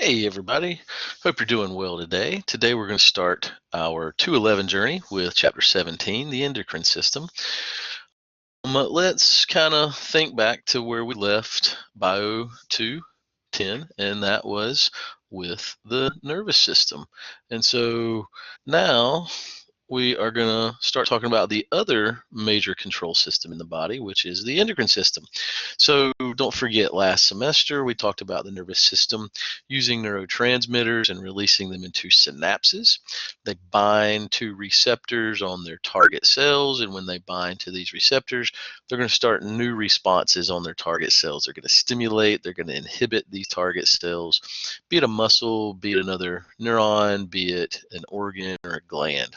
Hey everybody, hope you're doing well today. Today we're going to start our 211 journey with chapter 17, the endocrine system. Let's kind of think back to where we left Bio 210, and that was with the nervous system. And so now we are going to start talking about the other major control system in the body, which is the endocrine system. So don't forget, last semester we talked about the nervous system using neurotransmitters and releasing them into synapses. They bind to receptors on their target cells, and when they bind to these receptors, they're going to start new responses on their target cells. They're going to stimulate, they're going to inhibit these target cells, be it a muscle, be it another neuron, be it an organ or a gland.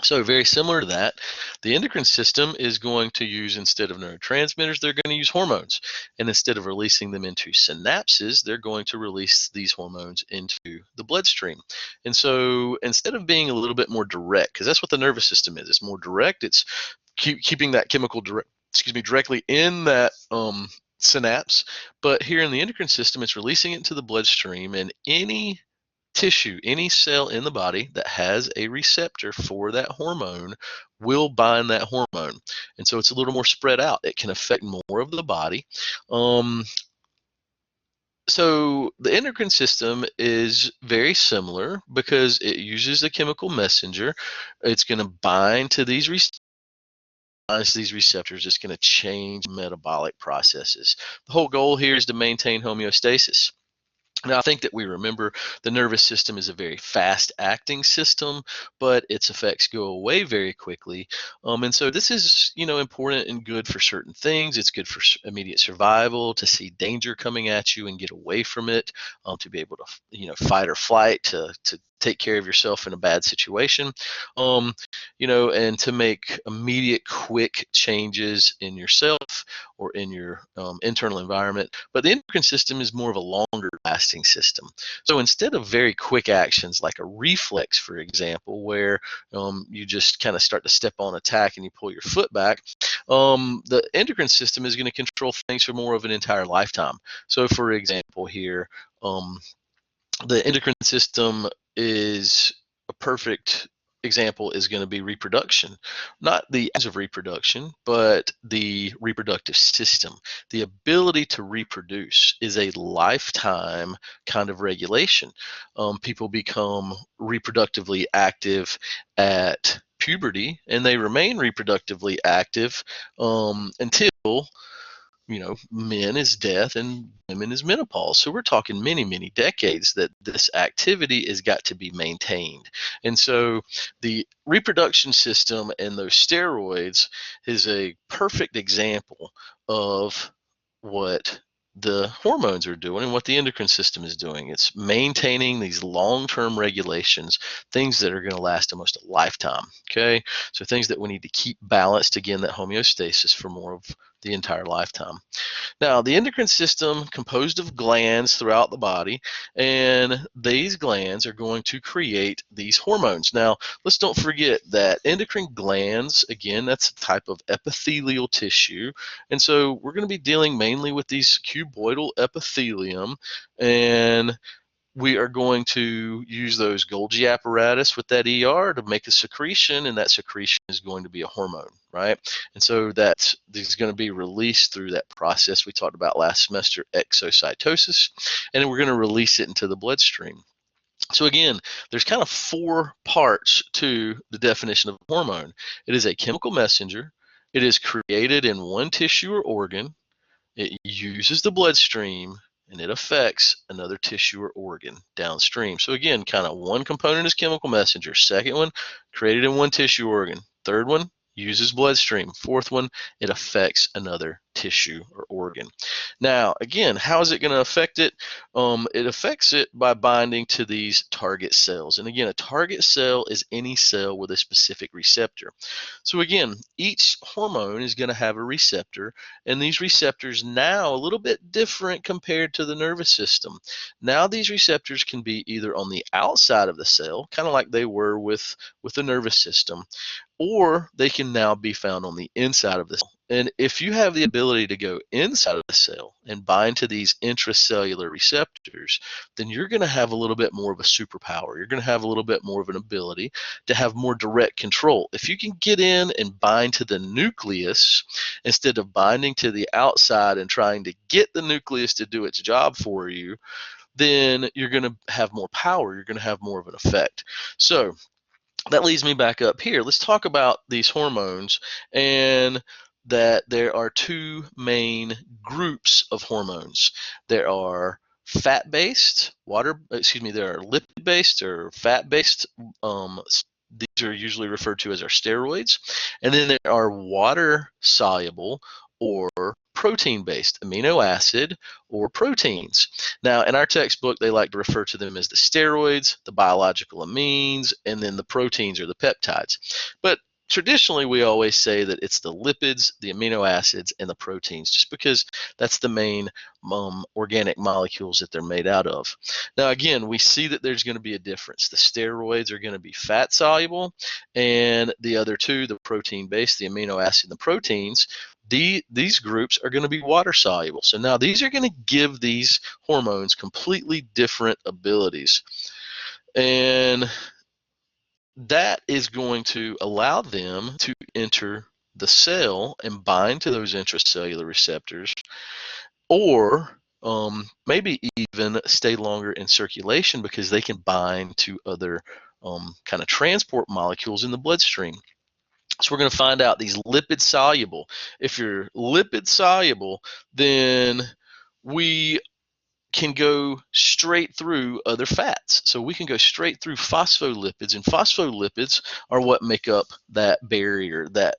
So very similar to that, the endocrine system is going to use, instead of neurotransmitters, they're going to use hormones. And instead of releasing them into synapses, they're going to release these hormones into the bloodstream. And so instead of being a little bit more direct, because that's what the nervous system is, it's more direct, it's keeping that chemical directly in that synapse. But here in the endocrine system, it's releasing it into the bloodstream, and any tissue, any cell in the body that has a receptor for that hormone will bind that hormone. And so it's a little more spread out. It can affect more of the body. So the endocrine system is very similar because it uses a chemical messenger. It's going to bind to these receptors. It's going to change metabolic processes. The whole goal here is to maintain homeostasis. Now, I think that we remember the nervous system is a very fast-acting system, but its effects go away very quickly. And so this is, important and good for certain things. It's good for immediate survival, to see danger coming at you and get away from it, to be able to, fight or flight, to take care of yourself in a bad situation, and to make immediate, quick changes in yourself or in your internal environment. But the endocrine system is more of a longer lasting system. So instead of very quick actions like a reflex, for example, where you just kind of start to step on attack and you pull your foot back, the endocrine system is going to control things for more of an entire lifetime. So for example here, the endocrine system is a perfect example is going to be reproduction. Not the acts of reproduction, but the reproductive system. The ability to reproduce is a lifetime kind of regulation. People become reproductively active at puberty, and they remain reproductively active until men is death and women is menopause. So we're talking many, many decades that this activity has got to be maintained. And so the reproduction system and those steroids is a perfect example of what the hormones are doing and what the endocrine system is doing. It's maintaining these long-term regulations, things that are going to last almost a lifetime. Okay, so things that we need to keep balanced, again, that homeostasis for more of the entire lifetime. Now, the endocrine system composed of glands throughout the body, and these glands are going to create these hormones. Now, let's don't forget that endocrine glands, again, that's a type of epithelial tissue, and so we're going to be dealing mainly with these cuboidal epithelium, and we are going to use those Golgi apparatus with that ER to make a secretion, and that secretion is going to be a hormone, right? And so this is going to be released through that process we talked about last semester, exocytosis, and then we're going to release it into the bloodstream. So again, there's kind of four parts to the definition of a hormone. It is a chemical messenger. It is created in one tissue or organ. It uses the bloodstream, and it affects another tissue or organ downstream. So again, kind of one component is chemical messenger. Second one, created in one tissue organ. Third one, uses bloodstream. Fourth one, it affects another tissue or organ. Now, again, how is it going to affect it? It affects it by binding to these target cells. And again, a target cell is any cell with a specific receptor. So again, each hormone is going to have a receptor, and these receptors now a little bit different compared to the nervous system. Now these receptors can be either on the outside of the cell, kind of like they were with the nervous system, or they can now be found on the inside of the cell. And if you have the ability to go inside of the cell and bind to these intracellular receptors, then you're going to have a little bit more of a superpower. You're going to have a little bit more of an ability to have more direct control. If you can get in and bind to the nucleus instead of binding to the outside and trying to get the nucleus to do its job for you, then you're going to have more power. You're going to have more of an effect. So that leads me back up here. Let's talk about these hormones, and that there are two main groups of hormones. There are fat-based, there are lipid-based or fat-based. These are usually referred to as our steroids. And then there are water-soluble or protein-based, amino acid or proteins. Now, in our textbook, they like to refer to them as the steroids, the biological amines, and then the proteins or the peptides. But traditionally, we always say that it's the lipids, the amino acids, and the proteins, just because that's the main organic molecules that they're made out of. Now, again, we see that there's going to be a difference. The steroids are going to be fat soluble, and the other two, the protein-based, the amino acid, and the proteins, these groups are going to be water soluble. So now these are going to give these hormones completely different abilities. And that is going to allow them to enter the cell and bind to those intracellular receptors, or maybe even stay longer in circulation because they can bind to other kind of transport molecules in the bloodstream. So we're going to find out these lipid soluble. If you're lipid soluble, then we can go straight through other fats. So we can go straight through phospholipids, and phospholipids are what make up that barrier, that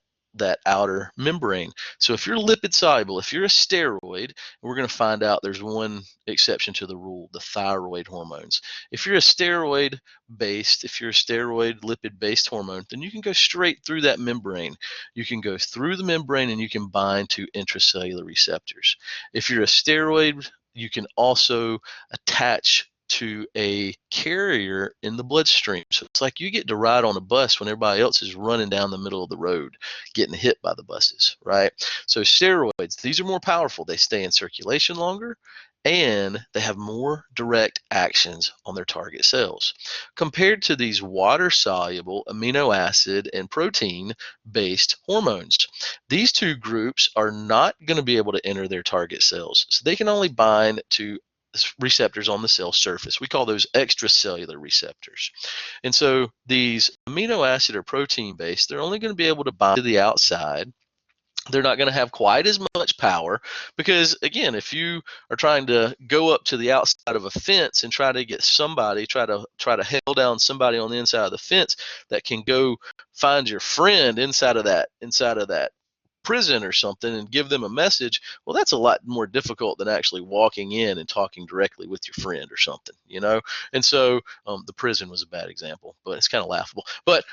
outer membrane. So if you're lipid soluble, if you're a steroid, we're going to find out there's one exception to the rule, the thyroid hormones. If you're a steroid lipid based hormone, then you can go straight through that membrane. You can go through the membrane and you can bind to intracellular receptors. If you're a steroid, you can also attach to a carrier in the bloodstream. So it's like you get to ride on a bus when everybody else is running down the middle of the road, getting hit by the buses, right? So steroids, these are more powerful. They stay in circulation longer, and they have more direct actions on their target cells compared to these water-soluble amino acid and protein-based hormones. These two groups are not going to be able to enter their target cells, so they can only bind to receptors on the cell surface. We call those extracellular receptors. And so these amino acid or protein based, they're only going to be able to bind to the outside. They're not going to have quite as much power because, again, if you are trying to go up to the outside of a fence and try to get somebody, try to hail down somebody on the inside of the fence that can go find your friend inside of that prison or something and give them a message, well, that's a lot more difficult than actually walking in and talking directly with your friend or something, you know? And so the prison was a bad example, but it's kind of laughable. But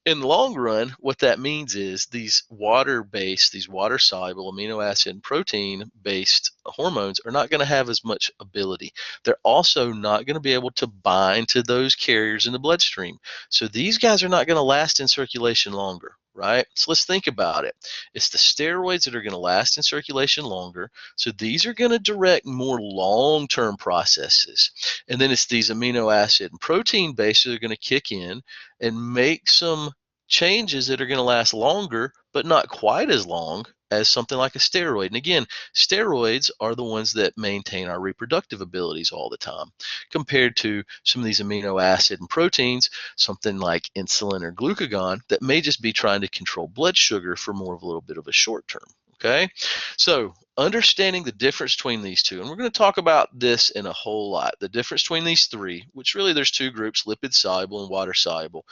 in the long run, what that means is these water-based, these water-soluble amino acid and protein-based hormones are not going to have as much ability. They're also not going to be able to bind to those carriers in the bloodstream. So these guys are not going to last in circulation longer, right? So let's think about it. It's the steroids that are going to last in circulation longer. So these are going to direct more long-term processes. And then it's these amino acid and protein bases that are going to kick in and make some changes that are going to last longer, but not quite as long as something like a steroid. And again, steroids are the ones that maintain our reproductive abilities all the time, compared to some of these amino acid and proteins, something like insulin or glucagon, that may just be trying to control blood sugar for more of a little bit of a short term. Okay, so understanding the difference between these two, and we're going to talk about this in a whole lot, the difference between these three, which really there's two groups, lipid soluble and water soluble,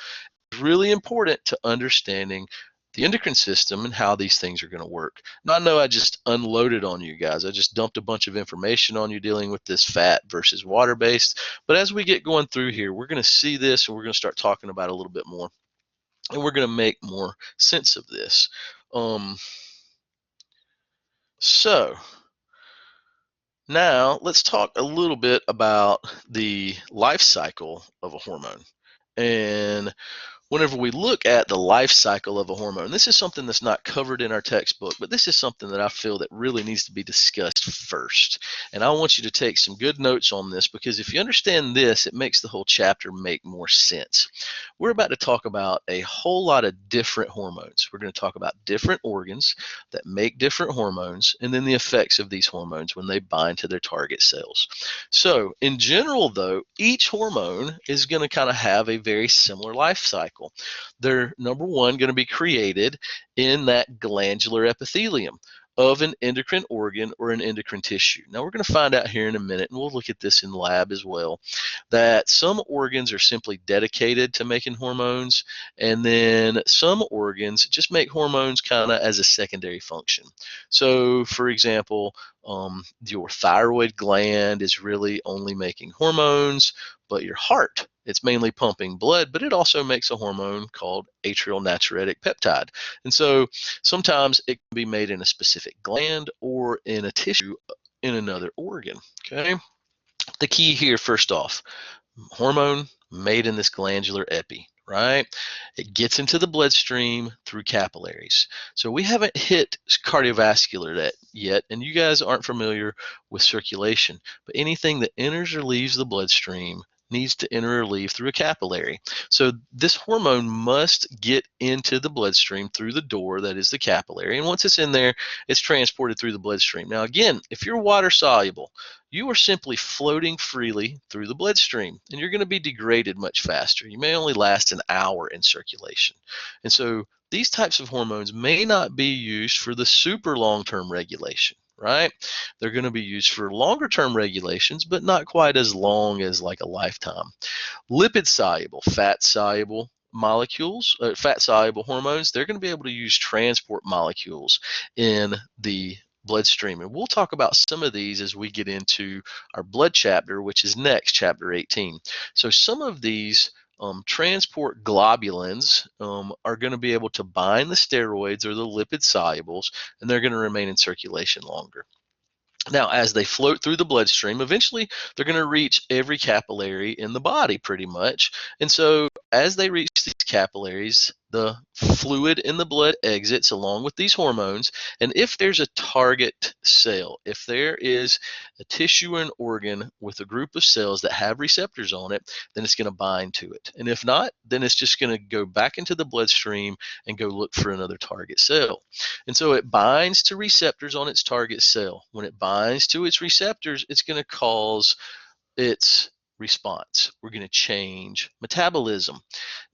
is really important to understanding the endocrine system and how these things are going to work. Now, I know I just unloaded on you guys. I just dumped a bunch of information on you dealing with this fat versus water-based. But as we get going through here, we're going to see this and we're going to start talking about it a little bit more. And we're going to make more sense of this. So now let's talk a little bit about the life cycle of a hormone. And whenever we look at the life cycle of a hormone, this is something that's not covered in our textbook, but this is something that I feel that really needs to be discussed first. And I want you to take some good notes on this, because if you understand this, it makes the whole chapter make more sense. We're about to talk about a whole lot of different hormones. We're going to talk about different organs that make different hormones, and then the effects of these hormones when they bind to their target cells. So in general, though, each hormone is going to kind of have a very similar life cycle. They're, number one, going to be created in that glandular epithelium of an endocrine organ or an endocrine tissue. Now we're going to find out here in a minute, and we'll look at this in the lab as well, that some organs are simply dedicated to making hormones, and then some organs just make hormones kind of as a secondary function. So for example, your thyroid gland is really only making hormones, but your heart, it's mainly pumping blood, but it also makes a hormone called atrial natriuretic peptide. And so sometimes it can be made in a specific gland or in a tissue in another organ. Okay. The key here, first off, hormone made in this glandular epi, right? It gets into the bloodstream through capillaries. So we haven't hit cardiovascular yet, and you guys aren't familiar with circulation, but anything that enters or leaves the bloodstream needs to enter or leave through a capillary. So this hormone must get into the bloodstream through the door that is the capillary, and once it's in there, it's transported through the bloodstream. Now again, if you're water soluble, you are simply floating freely through the bloodstream, and you're going to be degraded much faster. You may only last an hour in circulation. And so these types of hormones may not be used for the super long-term regulation, right? They're going to be used for longer term regulations, but not quite as long as like a lifetime. Lipid soluble, fat soluble molecules, fat soluble hormones, they're going to be able to use transport molecules in the bloodstream. And we'll talk about some of these as we get into our blood chapter, which is next, chapter 18. So some of these transport globulins are going to be able to bind the steroids or the lipid solubles, and they're going to remain in circulation longer. Now, as they float through the bloodstream, eventually they're going to reach every capillary in the body pretty much. And so as they reach these capillaries, the fluid in the blood exits along with these hormones. And if there's a target cell, if there is a tissue or an organ with a group of cells that have receptors on it, then it's going to bind to it. And if not, then it's just going to go back into the bloodstream and go look for another target cell. And so it binds to receptors on its target cell. When it binds to its receptors, it's going to cause its response. We're going to change metabolism.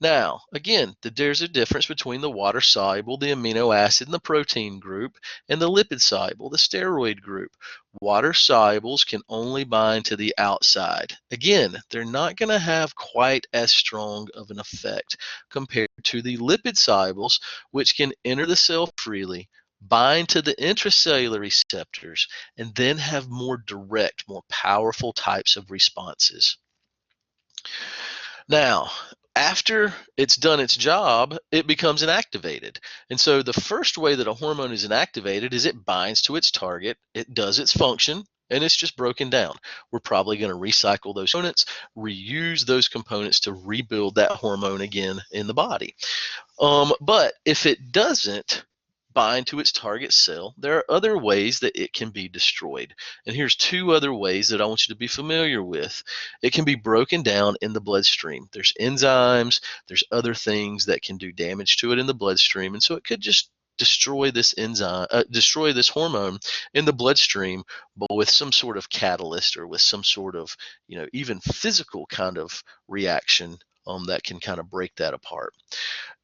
Now, again, there's a difference between the water soluble, the amino acid and the protein group, and the lipid soluble, the steroid group. Water solubles can only bind to the outside. Again, they're not going to have quite as strong of an effect compared to the lipid solubles, which can enter the cell freely, bind to the intracellular receptors, and then have more direct, more powerful types of responses. Now, after it's done its job, it becomes inactivated. And so the first way that a hormone is inactivated is it binds to its target, it does its function, and it's just broken down. We're probably going to recycle those components, reuse those components to rebuild that hormone again in the body. But if it doesn't bind to its target cell, there are other ways that it can be destroyed. And here's two other ways that I want you to be familiar with. It can be broken down in the bloodstream. There's enzymes, there's other things that can do damage to it in the bloodstream. And so it could just destroy this enzyme, destroy this hormone in the bloodstream, but with some sort of catalyst or with some sort of, even physical kind of reaction that can kind of break that apart.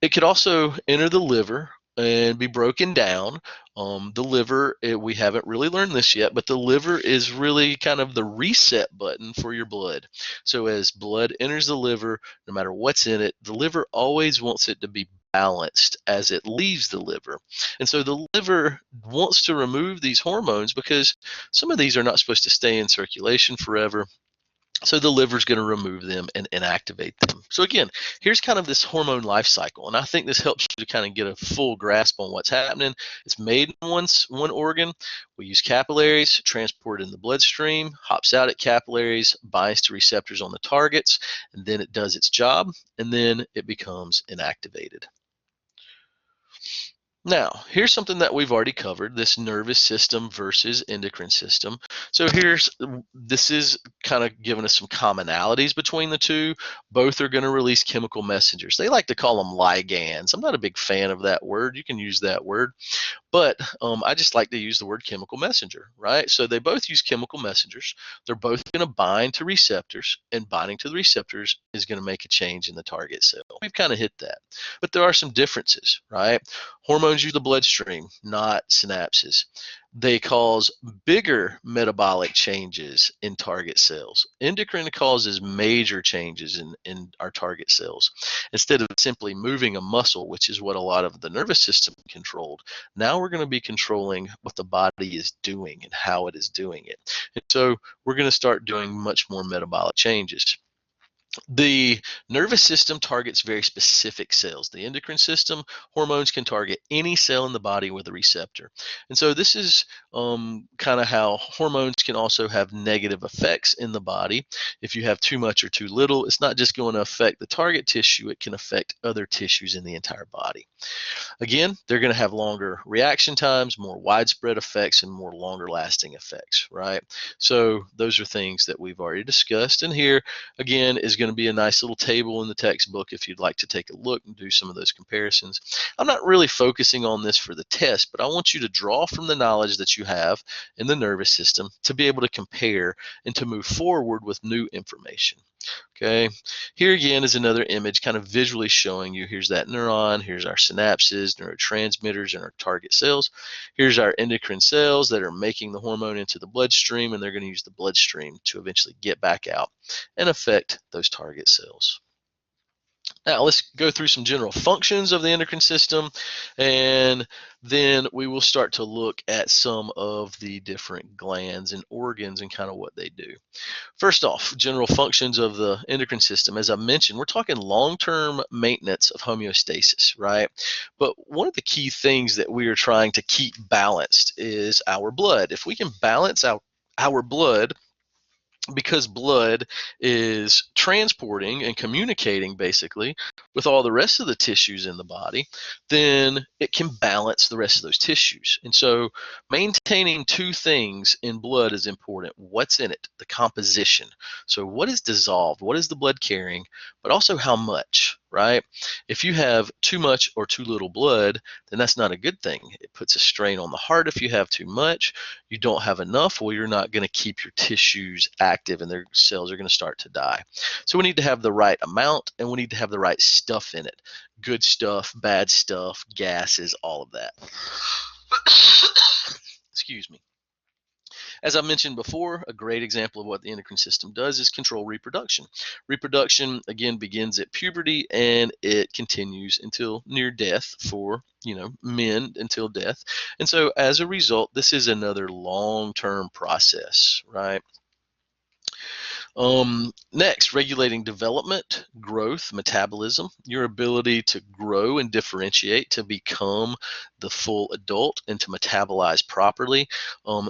It could also enter the liver and be broken down. The liver, we haven't really learned this yet, but the liver is really kind of the reset button for your blood. So as blood enters the liver, no matter what's in it, the liver always wants it to be balanced as it leaves the liver. And so the liver wants to remove these hormones because some of these are not supposed to stay in circulation forever. So the liver is going to remove them and inactivate them. So again, here's kind of this hormone life cycle, and I think this helps you to kind of get a full grasp on what's happening. It's made in one organ. We use capillaries, transport it in the bloodstream, hops out at capillaries, binds to receptors on the targets, and then it does its job, and then it becomes inactivated. Now, here's something that we've already covered, this nervous system versus endocrine system. So this is kind of giving us some commonalities between the two. Both are going to release chemical messengers. They like to call them ligands. I'm not a big fan of that word. You can use that word. But I just like to use the word chemical messenger, right? So they both use chemical messengers. They're both going to bind to receptors, and binding to the receptors is going to make a change in the target cell. We've kind of hit that. But there are some differences, right? Hormones use the bloodstream, not synapses. They cause bigger metabolic changes in target cells. Endocrine causes major changes in our target cells. Instead of simply moving a muscle, which is what a lot of the nervous system controlled, now we're going to be controlling what the body is doing and how it is doing it. And so we're going to start doing much more metabolic changes. The nervous system targets very specific cells. The endocrine system, hormones can target any cell in the body with a receptor. And so this is kind of how hormones can also have negative effects in the body. If you have too much or too little, it's not just going to affect the target tissue, it can affect other tissues in the entire body. Again, they're going to have longer reaction times, more widespread effects, and more longer lasting effects, right? So those are things that we've already discussed. And here, again, is going to be a nice little table in the textbook if you'd like to take a look and do some of those comparisons. I'm not really focusing on this for the test, but I want you to draw from the knowledge that you have in the nervous system to be able to compare and to move forward with new information. Okay, here again is another image kind of visually showing you, here's that neuron, here's our synapses, neurotransmitters, and our target cells. Here's our endocrine cells that are making the hormone into the bloodstream, and they're going to use the bloodstream to eventually get back out and affect those target cells. Now, let's go through some general functions of the endocrine system, and then we will start to look at some of the different glands and organs and kind of what they do. First off, general functions of the endocrine system. As I mentioned, we're talking long-term maintenance of homeostasis, right? But one of the key things that we are trying to keep balanced is our blood. If we can balance out our blood, because blood is transporting and communicating basically with all the rest of the tissues in the body, then it can balance the rest of those tissues. And so maintaining two things in blood is important. What's in it? The composition. So what is dissolved? What is the blood carrying? But also how much, right? If you have too much or too little blood, then that's not a good thing. It puts a strain on the heart if you have too much. You don't have enough, well, you're not going to keep your tissues active and their cells are going to start to die. So we need to have the right amount, and we need to have the right stuff in it. Good stuff, bad stuff, gases, all of that. Excuse me. As I mentioned before, a great example of what the endocrine system does is control reproduction. Reproduction, again, begins at puberty and it continues until near death for, men until death. And so as a result, this is another long-term process, right? Next, regulating development, growth, metabolism, your ability to grow and differentiate to become the full adult and to metabolize properly.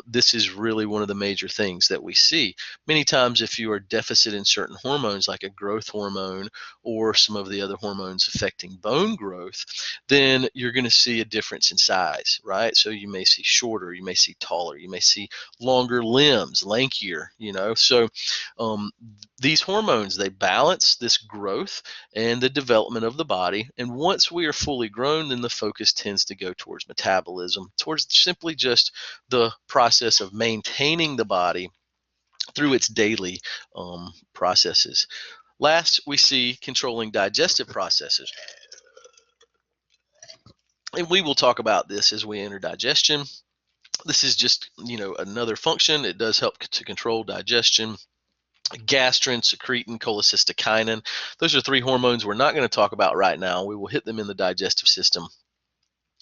This is really one of the major things that we see. Many times if you are deficit in certain hormones like a growth hormone or some of the other hormones affecting bone growth, then you're going to see a difference in size, right? So you may see shorter, you may see taller, you may see longer limbs, lankier, So these hormones, they balance this growth and the development of the body. And once we are fully grown, then the focus tends to go towards metabolism, towards simply just the process of maintaining the body through its daily processes. Last, we see controlling digestive processes. And we will talk about this as we enter digestion. This is just, another function. It does help to control digestion. Gastrin, secretin, cholecystokinin. Those are three hormones we're not going to talk about right now. We will hit them in the digestive system,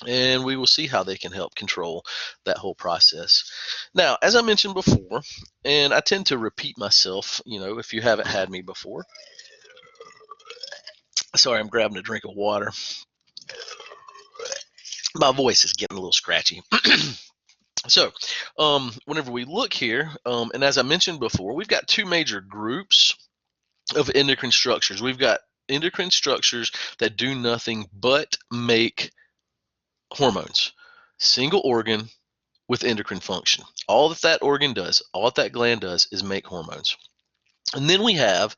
and we will see how they can help control that whole process. Now, as I mentioned before, and I tend to repeat myself, if you haven't had me before. Sorry, I'm grabbing a drink of water. My voice is getting a little scratchy. So, whenever we look here, and as I mentioned before, we've got two major groups of endocrine structures. We've got endocrine structures that do nothing but make hormones, single organ with endocrine function. All that organ does, all that gland does is make hormones. And then we have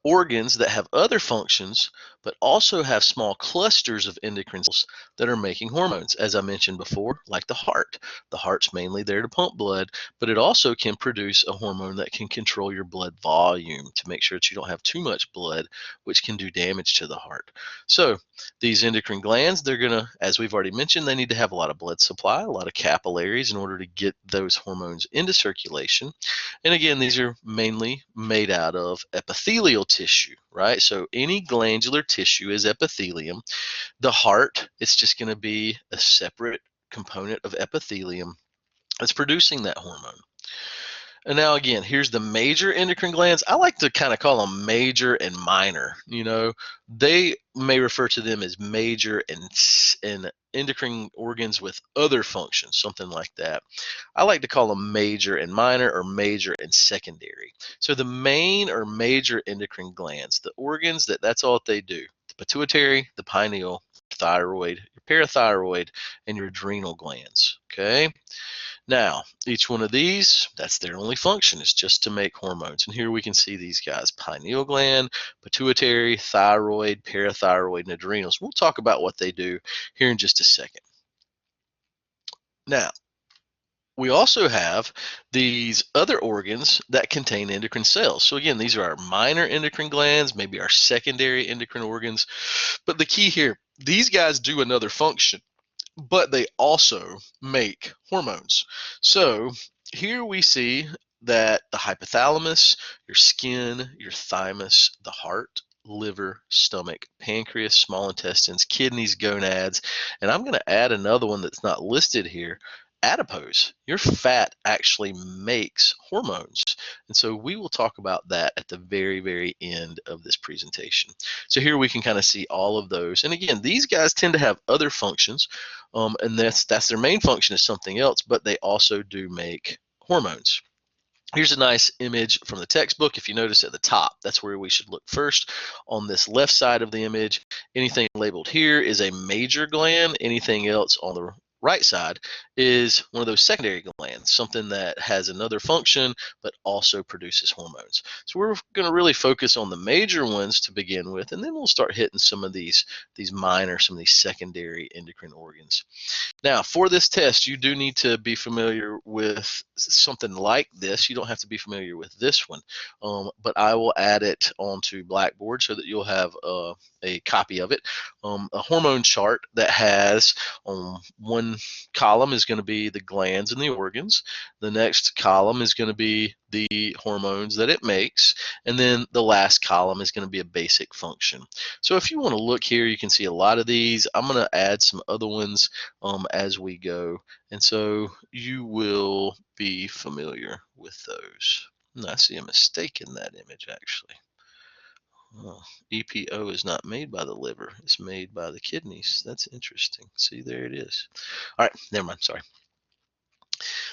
organs that have other functions, but also have small clusters of endocrine cells that are making hormones. As I mentioned before, like the heart. The heart's mainly there to pump blood, but it also can produce a hormone that can control your blood volume to make sure that you don't have too much blood, which can do damage to the heart. So these endocrine glands, they're going to, as we've already mentioned, they need to have a lot of blood supply, a lot of capillaries in order to get those hormones into circulation. And again, these are mainly made out of epithelial tissue, right? So any glandular tissue is epithelium. The heart, it's just going to be a separate component of epithelium that's producing that hormone. And now again, here's the major endocrine glands. I like to kind of call them major and minor. They may refer to them as major and endocrine organs with other functions, something like that. I like to call them major and minor, or major and secondary. So the main or major endocrine glands, the organs that's all that they do: the pituitary, the pineal, thyroid, your parathyroid, and your adrenal glands. Okay. Now, each one of these, that's their only function, is just to make hormones. And here we can see these guys: pineal gland, pituitary, thyroid, parathyroid, and adrenals. We'll talk about what they do here in just a second. Now, we also have these other organs that contain endocrine cells. So again, these are our minor endocrine glands, maybe our secondary endocrine organs. But the key here, these guys do another function, but they also make hormones. So here we see that the hypothalamus, your skin, your thymus, the heart, liver, stomach, pancreas, small intestines, kidneys, gonads, and I'm going to add another one that's not listed here: adipose. Your fat actually makes hormones. And so we will talk about that at the very, very end of this presentation. So here we can kind of see all of those. And again, these guys tend to have other functions, and that's their main function is something else, but they also do make hormones. Here's a nice image from the textbook. If you notice at the top, that's where we should look first. On this left side of the image, anything labeled here is a major gland. Anything else on the right side is one of those secondary glands, something that has another function but also produces hormones. So we're going to really focus on the major ones to begin with, and then we'll start hitting some of these minor, some of these secondary endocrine organs. Now, for this test, you do need to be familiar with something like this. You don't have to be familiar with this one, but I will add it onto Blackboard so that you'll have a copy of it. A hormone chart that has one column is going to be the glands and the organs. The next column is going to be the hormones that it makes, and then the last column is going to be a basic function. So if you want to look here, you can see a lot of these. I'm going to add some other ones as we go, and so you will be familiar with those. And I see a mistake in that image, actually. Oh, EPO is not made by the liver, it's made by the kidneys. That's interesting. See, there it is. All right, never mind, sorry.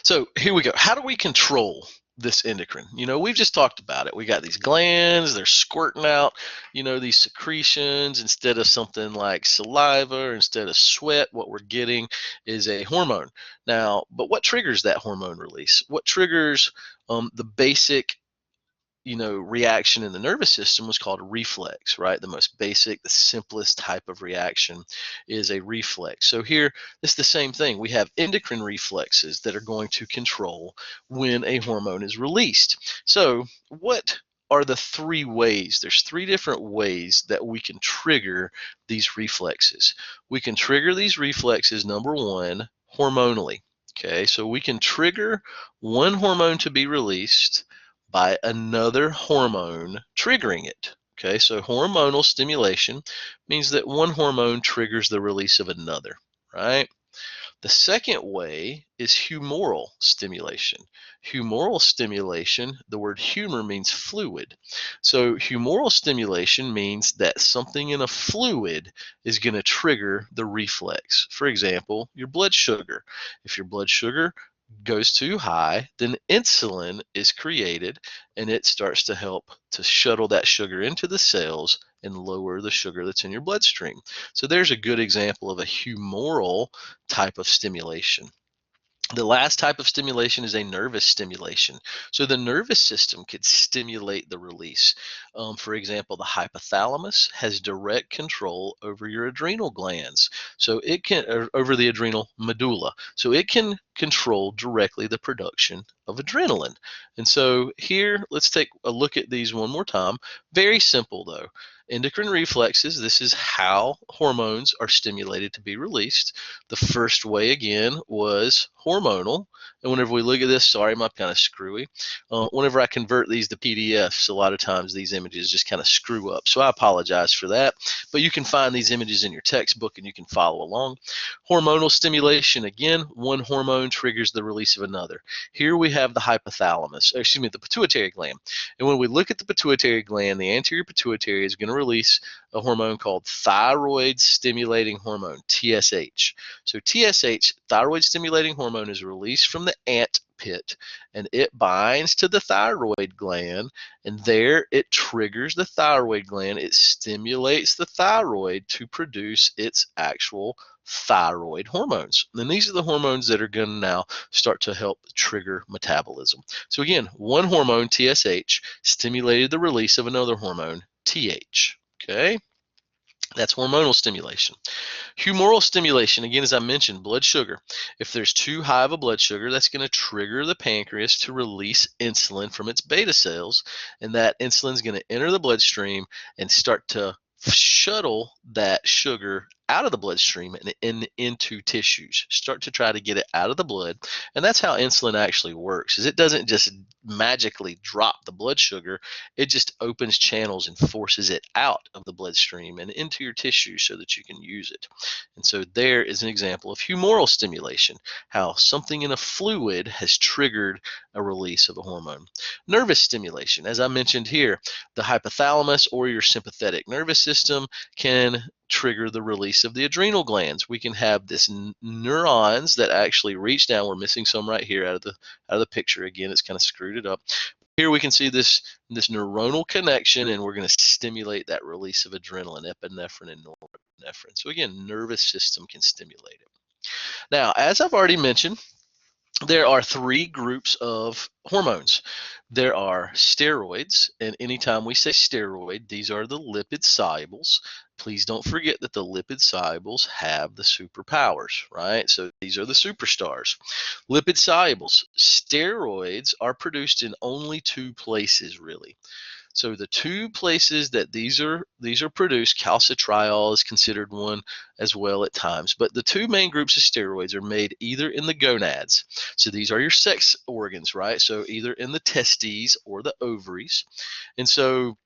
So here we go. How do we control this endocrine? We've just talked about it. We got these glands, they're squirting out, these secretions. Instead of something like saliva, or instead of sweat, what we're getting is a hormone. Now, but what triggers that hormone release? What triggers the basic reaction in the nervous system was called a reflex, right? The most basic, the simplest type of reaction is a reflex. So here, it's the same thing. We have endocrine reflexes that are going to control when a hormone is released. So what are the three ways? There's three different ways that we can trigger these reflexes. We can trigger these reflexes, number one, hormonally. Okay, so we can trigger one hormone to be released by another hormone triggering it. Okay, so hormonal stimulation means that one hormone triggers the release of another, right? The second way is humoral stimulation. Humoral stimulation, the word humor means fluid. So humoral stimulation means that something in a fluid is going to trigger the reflex. For example, your blood sugar. If your blood sugar goes too high, then insulin is created and it starts to help to shuttle that sugar into the cells and lower the sugar that's in your bloodstream. So there's a good example of a humoral type of stimulation. The last type of stimulation is a nervous stimulation. So the nervous system could stimulate the release. For example, the hypothalamus has direct control over your adrenal glands. So it can, over the adrenal medulla. So it can control directly the production of adrenaline. And so here, let's take a look at these one more time. Very simple though. Endocrine reflexes, this is how hormones are stimulated to be released. The first way, again, was hormonal. And whenever we look at this, sorry, I'm kind of screwy. Whenever I convert these to PDFs, a lot of times these images just kind of screw up. So I apologize for that. But you can find these images in your textbook and you can follow along. Hormonal stimulation, again, one hormone triggers the release of another. Here we have the hypothalamus, excuse me, the pituitary gland. And when we look at the pituitary gland, the anterior pituitary is going to release a hormone called thyroid stimulating hormone, TSH. So TSH, thyroid stimulating hormone, is released from the ant pit and it binds to the thyroid gland, and there it triggers the thyroid gland. It stimulates the thyroid to produce its actual thyroid hormones. And these are the hormones that are going to now start to help trigger metabolism. So again, one hormone, TSH, stimulated the release of another hormone, TH. Okay, that's hormonal stimulation. Humoral stimulation, again, as I mentioned, blood sugar. If there's too high of a blood sugar, that's going to trigger the pancreas to release insulin from its beta cells, and that insulin is going to enter the bloodstream and start to shuttle that sugar out of the bloodstream and into tissues. Start to try to get it out of the blood. And that's how insulin actually works, is it doesn't just magically drop the blood sugar. It just opens channels and forces it out of the bloodstream and into your tissues so that you can use it. And so there is an example of humoral stimulation, how something in a fluid has triggered a release of a hormone. Nervous stimulation, as I mentioned here, the hypothalamus or your sympathetic nervous system can trigger the release of the adrenal glands. We can have this neurons that actually reach down. We're missing some right here out of the picture. Again, it's kind of screwed it up. Here we can see this neuronal connection, and we're going to stimulate that release of adrenaline, epinephrine, and norepinephrine. So again, nervous system can stimulate it. Now, as I've already mentioned, there are three groups of hormones. There are steroids, and anytime we say steroid, these are the lipid solubles. Please don't forget that the lipid solubles have the superpowers, right? So these are the superstars. Lipid solubles. Steroids are produced in only two places, really. So the two places that these are produced, calcitriol is considered one as well at times, but the two main groups of steroids are made either in the gonads. So these are your sex organs, right? So either in the testes or the ovaries. And so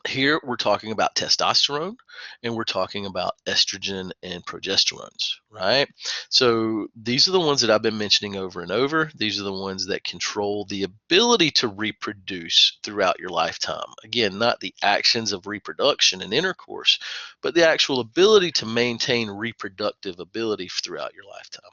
here we're talking about testosterone and we're talking about estrogen and progesterones, right? So these are the ones that I've been mentioning over and over. These are the ones that control the ability to reproduce throughout your lifetime. Again, not the actions of reproduction and intercourse, but the actual ability to maintain reproductive ability throughout your lifetime.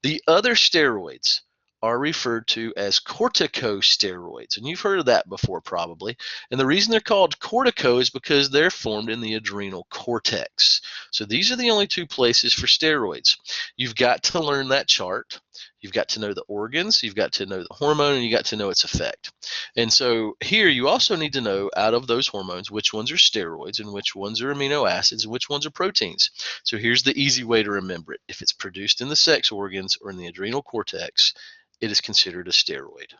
The other steroids are referred to as corticosteroids, and you've heard of that before probably. And the reason they're called cortico is because they're formed in the adrenal cortex. So these are the only two places for steroids. You've got to learn that chart. You've got to know the organs, you've got to know the hormone, and you got to know its effect. And so here you also need to know, out of those hormones, which ones are steroids and which ones are amino acids and which ones are proteins. So here's the easy way to remember it. If it's produced in the sex organs or in the adrenal cortex, it is considered a steroid.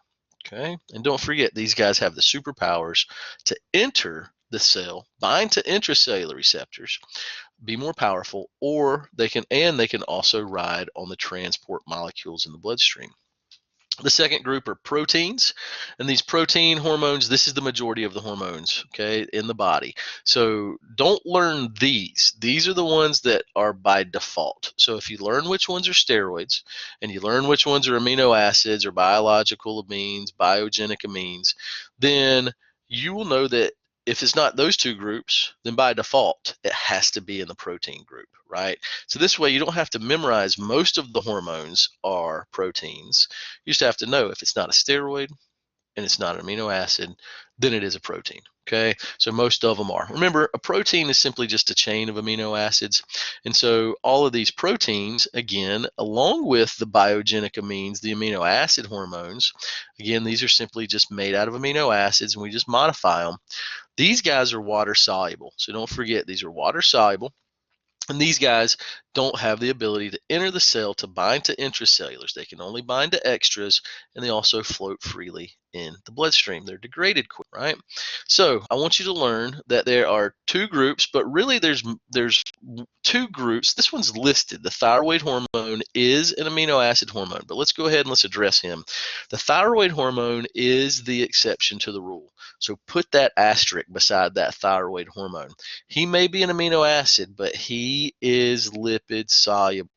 Okay, and don't forget, these guys have the superpowers to enter the cell, bind to intracellular receptors, be more powerful, or they can also ride on the transport molecules in the bloodstream. The second group are proteins, and these protein hormones, this is the majority of the hormones, okay, in the body. So don't learn these. These are the ones that are by default. So if you learn which ones are steroids and you learn which ones are amino acids or biological amines, biogenic amines, then you will know that if it's not those two groups, then by default, it has to be in the protein group, right? So this way you don't have to memorize most of the hormones are proteins. You just have to know if it's not a steroid and it's not an amino acid, then it is a protein. Okay, so most of them are. Remember, a protein is simply just a chain of amino acids. And so all of these proteins, again, along with the biogenic amines, the amino acid hormones, again, these are simply just made out of amino acids and we just modify them. These guys are water soluble. So don't forget, these are water soluble. And these guys don't have the ability to enter the cell to bind to intracellulars. They can only bind to extras, and they also float freely in the bloodstream. They're degraded quick, right? So I want you to learn that there are two groups, but really there's two groups. This one's listed. The thyroid hormone is an amino acid hormone, but let's go ahead and let's address him. The thyroid hormone is the exception to the rule. So put that asterisk beside that thyroid hormone. He may be an amino acid, but he is lipid soluble.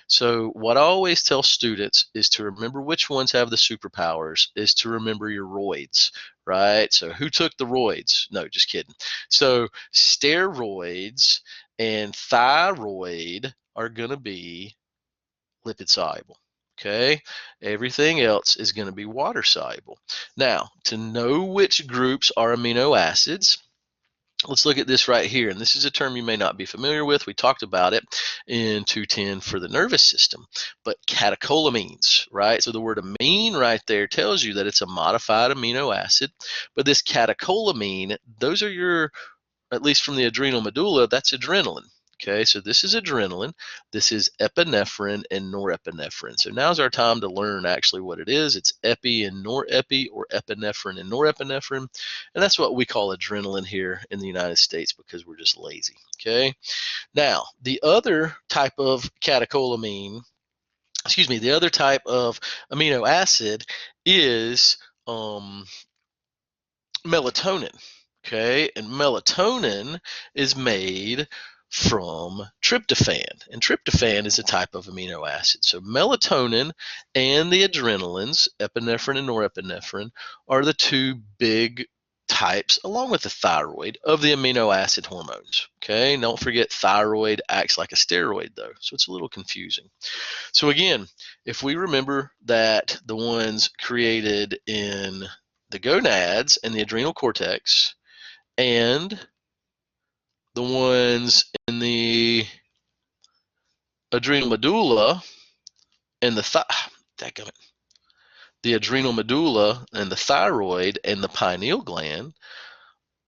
So what I always tell students is to remember which ones have the superpowers, is to remember your roids, right? So who took the roids? No, just kidding. So steroids and thyroid are going to be lipid soluble. Okay, everything else is going to be water soluble. Now, to know which groups are amino acids, let's look at this right here. And this is a term you may not be familiar with. We talked about it in 210 for the nervous system, but catecholamines, right? So the word amine right there tells you that it's a modified amino acid. But this catecholamine, those are your, at least from the adrenal medulla, that's adrenaline. Okay, so this is adrenaline, this is epinephrine and norepinephrine. So now's our time to learn actually what it is. It's epi and norepi, or epinephrine and norepinephrine. And that's what we call adrenaline here in the United States because we're just lazy. Okay, now the other type of catecholamine, excuse me, the other type of amino acid is melatonin. Okay, and melatonin is made from tryptophan, and tryptophan is a type of amino acid. So melatonin and the adrenalines, epinephrine and norepinephrine, are the two big types, along with the thyroid, of the amino acid hormones. Okay, don't forget thyroid acts like a steroid though, so it's a little confusing. So again, if we remember that the ones created in the gonads and the adrenal cortex and the ones in the adrenal medulla and the adrenal medulla and the thyroid and the pineal gland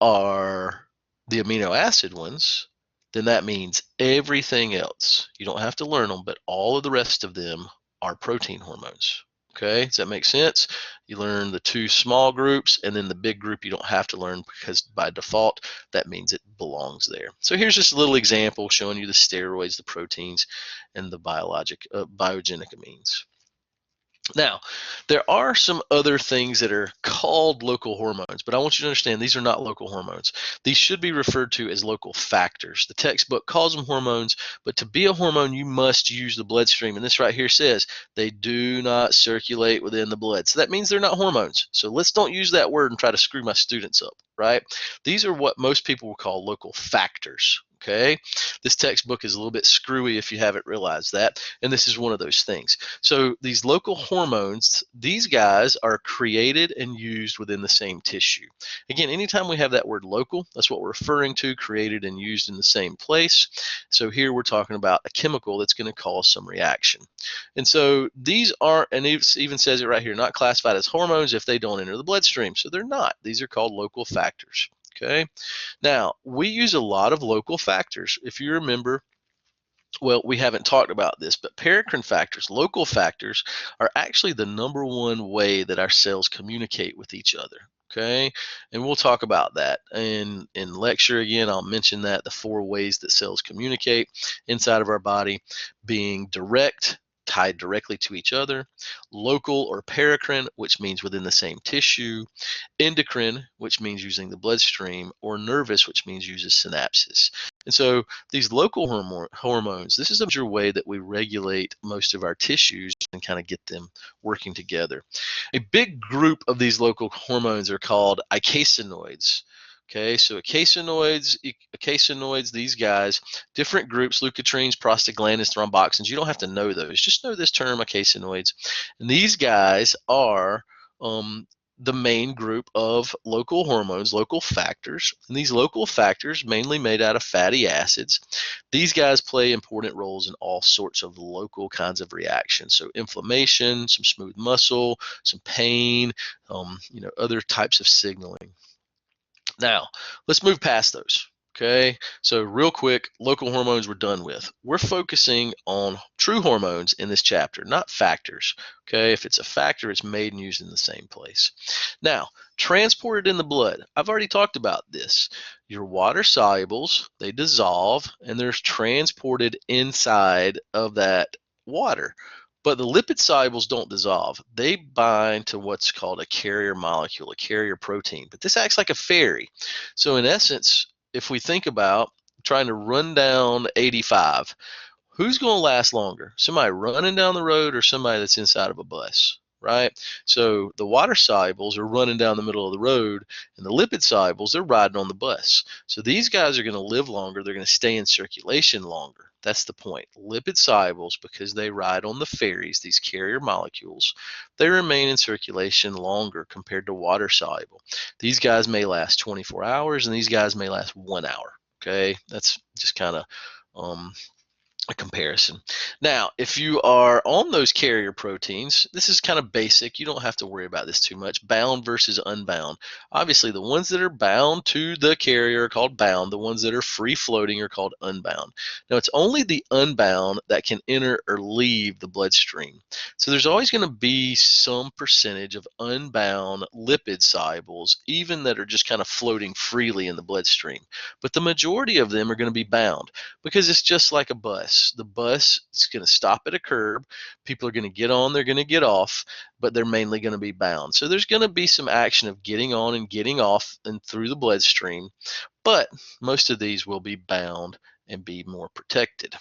are the amino acid ones, then that means everything else, you don't have to learn them, but all of the rest of them are protein hormones. Okay, does that make sense? You learn the two small groups, and then the big group you don't have to learn because by default that means it belongs there. So here's just a little example showing you the steroids, the proteins, and the biogenic amines. Now, there are some other things that are called local hormones, but I want you to understand these are not local hormones. These should be referred to as local factors. The textbook calls them hormones, but to be a hormone, you must use the bloodstream. And this right here says they do not circulate within the blood. So that means they're not hormones. So let's don't use that word and try to screw my students up, right? These are what most people will call local factors. Okay, this textbook is a little bit screwy if you haven't realized that, and this is one of those things. So these local hormones, these guys are created and used within the same tissue. Again, anytime we have that word local, that's what we're referring to, created and used in the same place. So here we're talking about a chemical that's going to cause some reaction. And so these aren't, and it even says it right here, not classified as hormones if they don't enter the bloodstream. So they're not. These are called local factors. Okay, now we use a lot of local factors. If you remember, well, we haven't talked about this, but paracrine factors, local factors, are actually the number one way that our cells communicate with each other. Okay, and we'll talk about that in lecture again. I'll mention that the 4 ways that cells communicate inside of our body being direct, tied directly to each other, local or paracrine, which means within the same tissue, endocrine, which means using the bloodstream, or nervous, which means uses synapses. And so these local hormones, this is a major way that we regulate most of our tissues and kind of get them working together. A big group of these local hormones are called eicosanoids. Okay, so eicosanoids, these guys, different groups, leukotrienes, prostaglandins, thromboxans. You don't have to know those. Just know this term, eicosanoids. And these guys are the main group of local hormones, local factors. And these local factors, mainly made out of fatty acids, these guys play important roles in all sorts of local kinds of reactions. So inflammation, some smooth muscle, some pain, other types of signaling. Now, let's move past those. Okay, so real quick, local hormones we're done with. We're focusing on true hormones in this chapter, not factors. Okay, if it's a factor, it's made and used in the same place. Now, transported in the blood. I've already talked about this. Your water solubles, they dissolve and they're transported inside of that water. But the lipid solubles don't dissolve. They bind to what's called a carrier molecule, a carrier protein. But this acts like a ferry. So in essence, if we think about trying to run down 85, who's going to last longer? Somebody running down the road or somebody that's inside of a bus, right? So the water solubles are running down the middle of the road, and the lipid solubles, they're riding on the bus. So these guys are going to live longer. They're going to stay in circulation longer. That's the point. Lipid solubles, because they ride on the ferries, these carrier molecules, they remain in circulation longer compared to water soluble. These guys may last 24 hours, and these guys may last 1 hour. Okay, that's just kind of a comparison. Now, if you are on those carrier proteins, this is kind of basic. You don't have to worry about this too much. Bound versus unbound. Obviously, the ones that are bound to the carrier are called bound. The ones that are free floating are called unbound. Now, it's only the unbound that can enter or leave the bloodstream. So there's always going to be some percentage of unbound lipid solubles, even that are just kind of floating freely in the bloodstream. But the majority of them are going to be bound because it's just like a bus. The bus is going to stop at a curb. People are going to get on, they're going to get off, but they're mainly going to be bound. So there's going to be some action of getting on and getting off and through the bloodstream, but most of these will be bound and be more protected.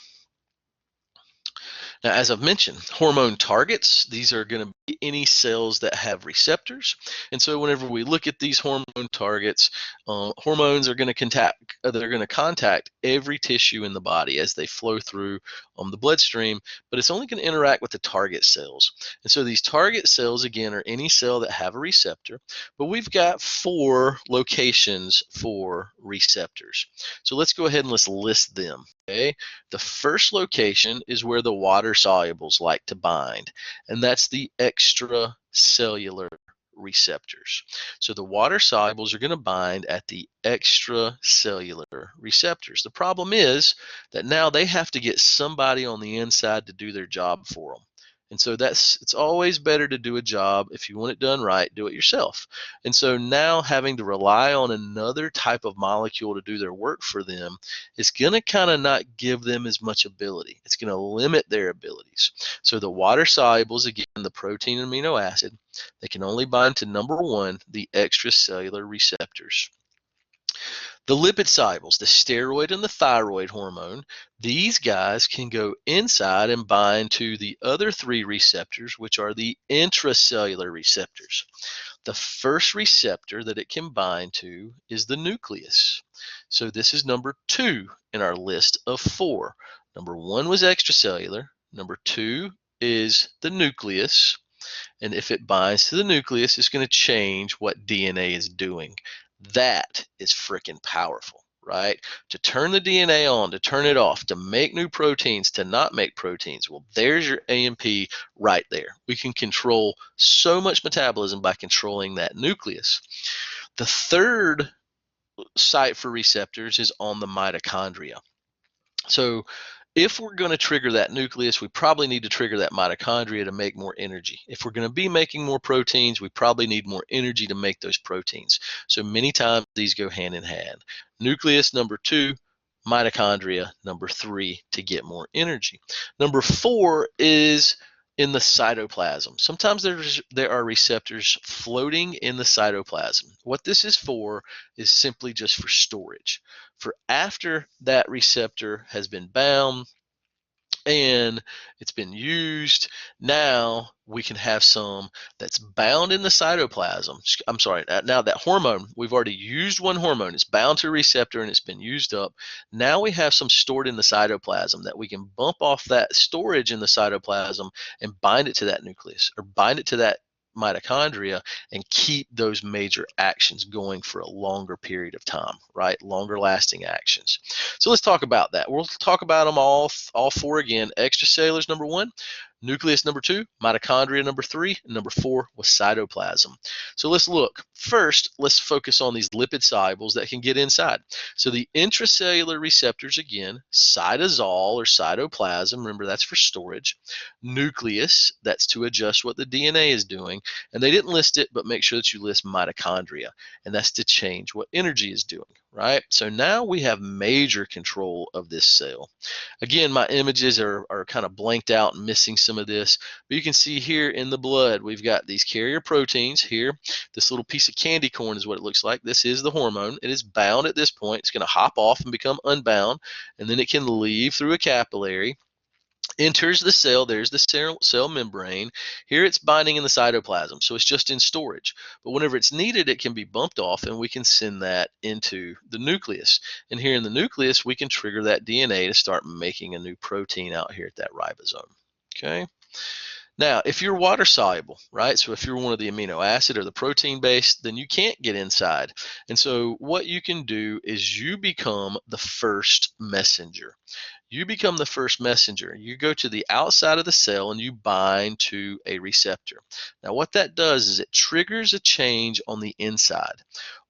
Now, as I've mentioned, hormone targets, these are going to be any cells that have receptors. And so whenever we look at these hormone targets, hormones are going to contact every tissue in the body as they flow through the bloodstream, but it's only going to interact with the target cells. And so these target cells, again, are any cell that have a receptor, but we've got 4 locations for receptors. So let's go ahead and let's list them. Okay, the first location is where the water solubles like to bind, and that's the extracellular receptors. So the water solubles are going to bind at the extracellular receptors. The problem is that now they have to get somebody on the inside to do their job for them. And so it's always better to do a job. If you want it done right, do it yourself. And so now having to rely on another type of molecule to do their work for them is going to kind of not give them as much ability. It's going to limit their abilities. So the water solubles, again, the protein and amino acid, they can only bind to number 1, the extracellular receptors. The lipid solubles, the steroid and the thyroid hormone, these guys can go inside and bind to the other 3 receptors, which are the intracellular receptors. The first receptor that it can bind to is the nucleus. So this is number 2 in our list of 4. Number 1 was extracellular. Number 2 is the nucleus. And if it binds to the nucleus, it's going to change what DNA is doing. That is freaking powerful, right? To turn the DNA on, to turn it off, to make new proteins, to not make proteins. Well, there's your AMP right there. We can control so much metabolism by controlling that nucleus. The third site for receptors is on the mitochondria. So if we're going to trigger that nucleus, we probably need to trigger that mitochondria to make more energy. If we're going to be making more proteins, we probably need more energy to make those proteins. So many times these go hand in hand. Nucleus, number 2, mitochondria, number 3, to get more energy. Number 4 is in the cytoplasm. Sometimes there are receptors floating in the cytoplasm. What this is for is simply just for storage. For after that receptor has been bound, and it's been used, now we can have some that's bound in the cytoplasm. I'm sorry, now that hormone, we've already used one hormone, it's bound to a receptor and it's been used up. Now we have some stored in the cytoplasm that we can bump off that storage in the cytoplasm and bind it to that nucleus or bind it to that mitochondria and keep those major actions going for a longer period of time, right? Longer lasting actions. So let's talk about that. We'll talk about them all 4 again. Extracellulars, number 1. Nucleus, number 2. Mitochondria, number 3. And number 4 was cytoplasm. So let's look. First, let's focus on these lipid solubles that can get inside. So the intracellular receptors, again, cytosol or cytoplasm, remember that's for storage. Nucleus, that's to adjust what the DNA is doing. And they didn't list it, but make sure that you list mitochondria. And that's to change what energy is doing, right? So now we have major control of this cell. Again, my images are kind of blanked out and missing some of this, but you can see here in the blood, we've got these carrier proteins here. This little piece of candy corn is what it looks like. This is the hormone. It is bound at this point. It's going to hop off and become unbound, and then it can leave through a capillary, enters the cell. There's the cell membrane. Here it's binding in the cytoplasm, so it's just in storage. But whenever it's needed, it can be bumped off, and we can send that into the nucleus. And here in the nucleus, we can trigger that DNA to start making a new protein out here at that ribosome. Okay. Now, if you're water soluble, right? So if you're one of the amino acid or the protein based, then you can't get inside. And so what you can do is you become the first messenger. You become the first messenger. You go to the outside of the cell and you bind to a receptor. Now, what that does is it triggers a change on the inside.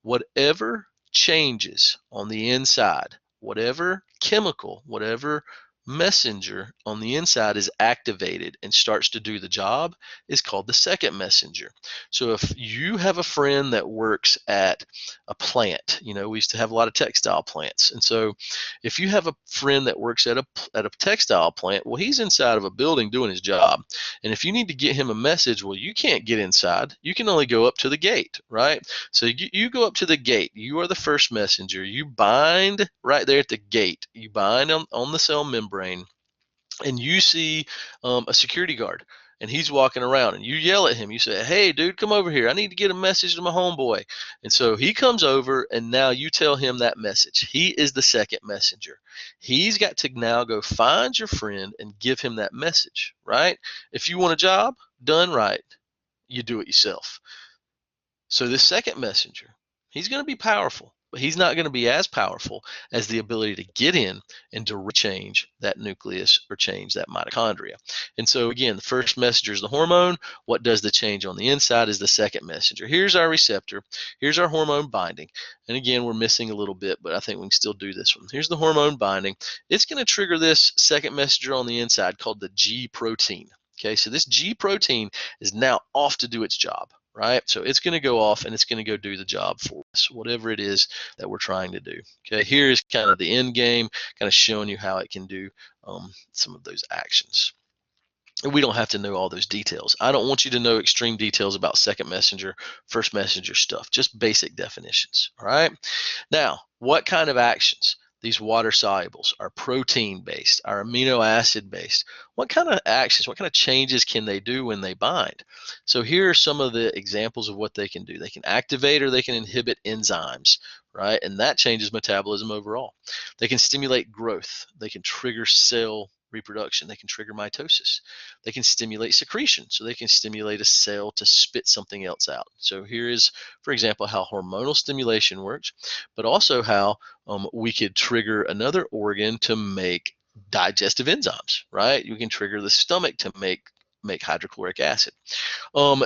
Whatever changes on the inside, whatever chemical, whatever messenger on the inside is activated and starts to do the job is called the second messenger. So if you have a friend that works at a plant, we used to have a lot of textile plants. And so if you have a friend that works at a textile plant, well, he's inside of a building doing his job. And if you need to get him a message, well, you can't get inside. You can only go up to the gate, right? So you go up to the gate. You are the first messenger. You bind right there at the gate. You bind on the cell membrane, and you see a security guard, and he's walking around, and you yell at him. You say, "Hey, dude, come over here. I need to get a message to my homeboy." And so he comes over, and now you tell him that message. He is the second messenger. He's got to now go find your friend and give him that message, right? If you want a job done right, you do it yourself. So this second messenger, he's going to be powerful, but he's not going to be as powerful as the ability to get in and to change that nucleus or change that mitochondria. And so again, the first messenger is the hormone. What does the change on the inside is the second messenger. Here's our receptor. Here's our hormone binding. And again, we're missing a little bit, but I think we can still do this one. Here's the hormone binding. It's going to trigger this second messenger on the inside called the G protein. Okay, so this G protein is now off to do its job. Right? So it's going to go off and it's going to go do the job for us, whatever it is that we're trying to do. Okay, here's kind of the end game, kind of showing you how it can do some of those actions. And we don't have to know all those details. I don't want you to know extreme details about second messenger, first messenger stuff, just basic definitions. All right. Now, what kind of actions? These water solubles are protein based, are amino acid based. What kind of actions, what kind of changes can they do when they bind? So here are some of the examples of what they can do. They can activate or they can inhibit enzymes, right? And that changes metabolism overall. They can stimulate growth. They can trigger cell reproduction. They can trigger mitosis. They can stimulate secretion. So they can stimulate a cell to spit something else out. So here is, for example, how hormonal stimulation works, but also how we could trigger another organ to make digestive enzymes, right? You can trigger the stomach to make hydrochloric acid.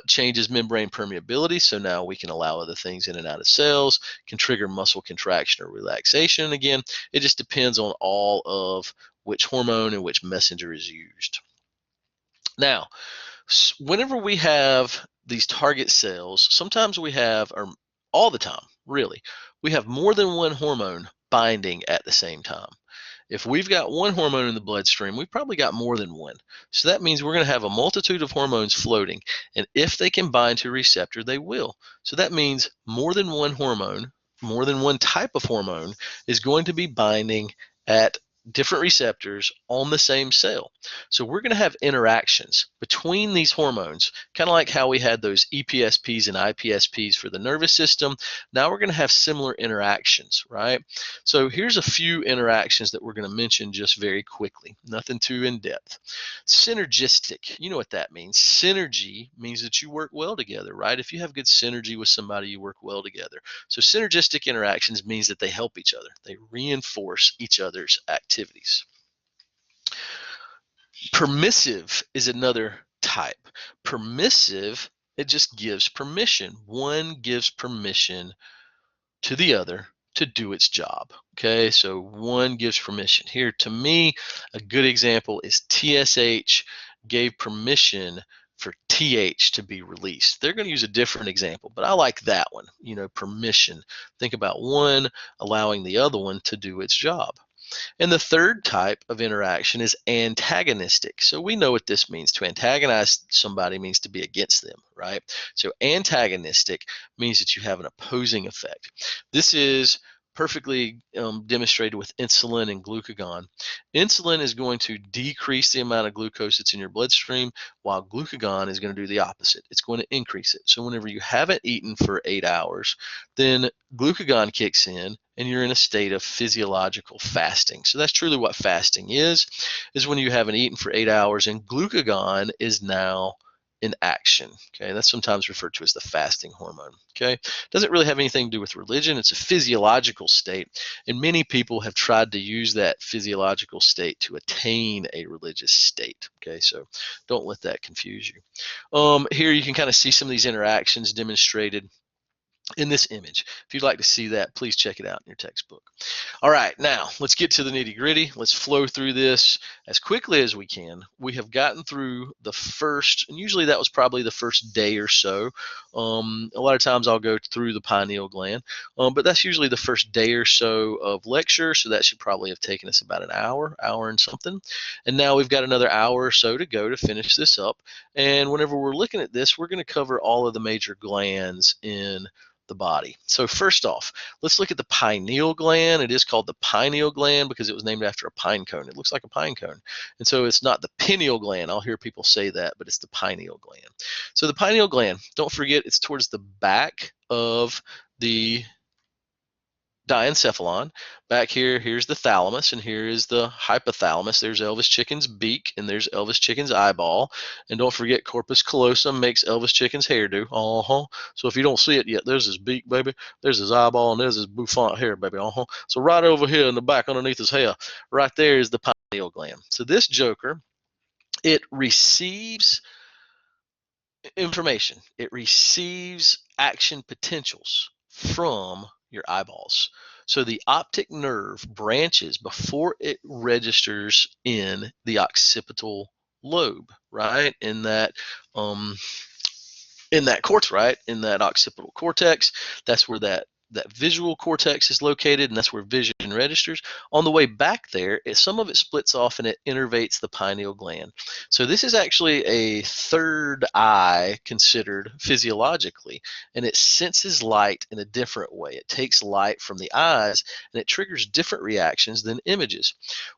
Changes membrane permeability, so now we can allow other things in and out of cells, can trigger muscle contraction or relaxation. Again, it just depends on all of which hormone and which messenger is used. Now, whenever we have these target cells, sometimes we have, or all the time, really, we have more than one hormone binding at the same time. If we've got one hormone in the bloodstream, we've probably got more than one. So that means we're going to have a multitude of hormones floating. And if they can bind to a receptor, they will. So that means more than one hormone, more than one type of hormone is going to be binding at different receptors on the same cell. So we're going to have interactions between these hormones, kind of like how we had those EPSPs and IPSPs for the nervous system. Now we're going to have similar interactions, right? So here's a few interactions that we're going to mention just very quickly, nothing too in depth. Synergistic, you know what that means. Synergy means that you work well together, right? If you have good synergy with somebody, you work well together. So synergistic interactions means that they help each other. They reinforce each other's activities. Permissive is another type. Permissive, it just gives permission. One gives permission to the other to do its job. Okay, so one gives permission. Here, to me, a good example is TSH gave permission for TH to be released. They're going to use a different example, but I like that one. You know, permission. Think about one allowing the other one to do its job. And the third type of interaction is antagonistic. So we know what this means. To antagonize somebody means to be against them, right? So antagonistic means that you have an opposing effect. This is perfectly demonstrated with insulin and glucagon. Insulin is going to decrease the amount of glucose that's in your bloodstream, while glucagon is going to do the opposite. It's going to increase it. So whenever you haven't eaten for 8 hours, then glucagon kicks in and you're in a state of physiological fasting. So that's truly what fasting is when you haven't eaten for 8 hours and glucagon is now in action. Okay, that's sometimes referred to as the fasting hormone. Okay, doesn't really have anything to do with religion. It's a physiological state, and many people have tried to use that physiological state to attain a religious state. Okay, so don't let that confuse you. Here you can kind of see some of these interactions demonstrated in this image. If you'd like to see that, please check it out in your textbook. All right, now let's get to the nitty gritty. Let's flow through this as quickly as we can. We have gotten through the first, and usually that was probably the first day or so. A lot of times I'll go through the pineal gland, but that's usually the first day or so of lecture, so that should probably have taken us about an hour and something. And now we've got another hour or so to go to finish this up. And whenever we're looking at this, we're going to cover all of the major glands in the body. So first off, let's look at the pineal gland. It is called the pineal gland because it was named after a pine cone. It looks like a pine cone. And so it's not the pineal gland. I'll hear people say that, but it's the pineal gland. So the pineal gland, don't forget, it's towards the back of the diencephalon. Back here, here's the thalamus, and here is the hypothalamus. There's Elvis Chicken's beak, and there's Elvis Chicken's eyeball. And don't forget, corpus callosum makes Elvis Chicken's hairdo. So if you don't see it yet, there's his beak, baby. There's his eyeball, and there's his bouffant hair, baby. So right over here in the back, underneath his hair, right there is the pineal gland. So this joker, it receives information. It receives action potentials from your eyeballs. So the optic nerve branches before it registers in the occipital lobe, right? In that cortex, right? In that occipital cortex, that's where that visual cortex is located, and that's where vision registers. On the way back there, some of it splits off and it innervates the pineal gland. So this is actually a third eye considered physiologically, and it senses light in a different way. It takes light from the eyes and it triggers different reactions than images.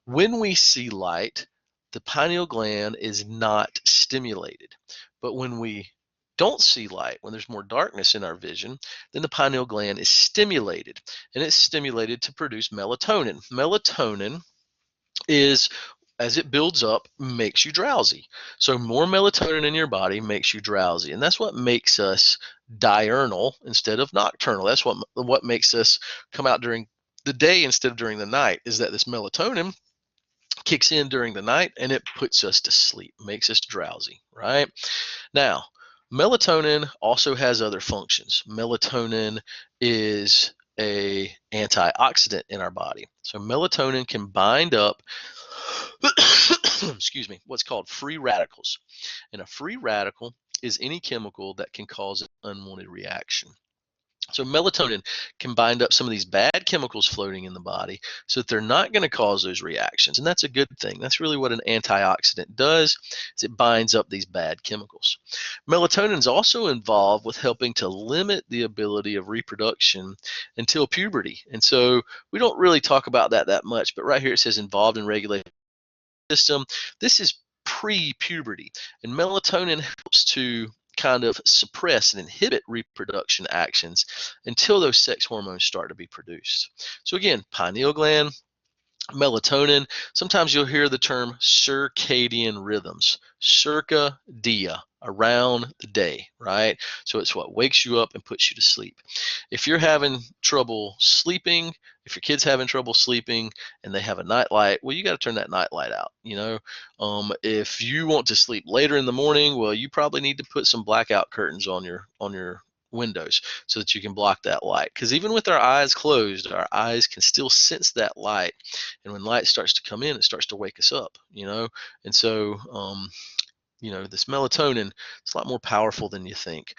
When we see light, the pineal gland is not stimulated. But when we don't see light, when there's more darkness in our vision, then the pineal gland is stimulated, and it's stimulated to produce melatonin. Melatonin is, as it builds up, makes you drowsy. So more melatonin in your body makes you drowsy, and that's what makes us diurnal instead of nocturnal. That's what makes us come out during the day instead of during the night, is that this melatonin kicks in during the night and it puts us to sleep, makes us drowsy, right? Now, melatonin also has other functions. Melatonin is a antioxidant in our body. So melatonin can bind up excuse me, what's called free radicals. And a free radical is any chemical that can cause an unwanted reaction. So melatonin can bind up some of these bad chemicals floating in the body so that they're not going to cause those reactions. And that's a good thing. That's really what an antioxidant does, is it binds up these bad chemicals. Melatonin is also involved with helping to limit the ability of reproduction until puberty. And so we don't really talk about that much, but right here it says involved in regulating the system. This is pre-puberty, and melatonin helps to kind of suppress and inhibit reproduction actions until those sex hormones start to be produced. So again, pineal gland, melatonin. Sometimes you'll hear the term circadian rhythms, circa dia, around the day, right? So it's what wakes you up and puts you to sleep. If you're having trouble sleeping, if your kid's having trouble sleeping and they have a night light, well, you got to turn that night light out. If you want to sleep later in the morning, well, you probably need to put some blackout curtains on your windows so that you can block that light. Because even with our eyes closed, our eyes can still sense that light, and when light starts to come in, it starts to wake us up. And so this melatonin is a lot more powerful than you think.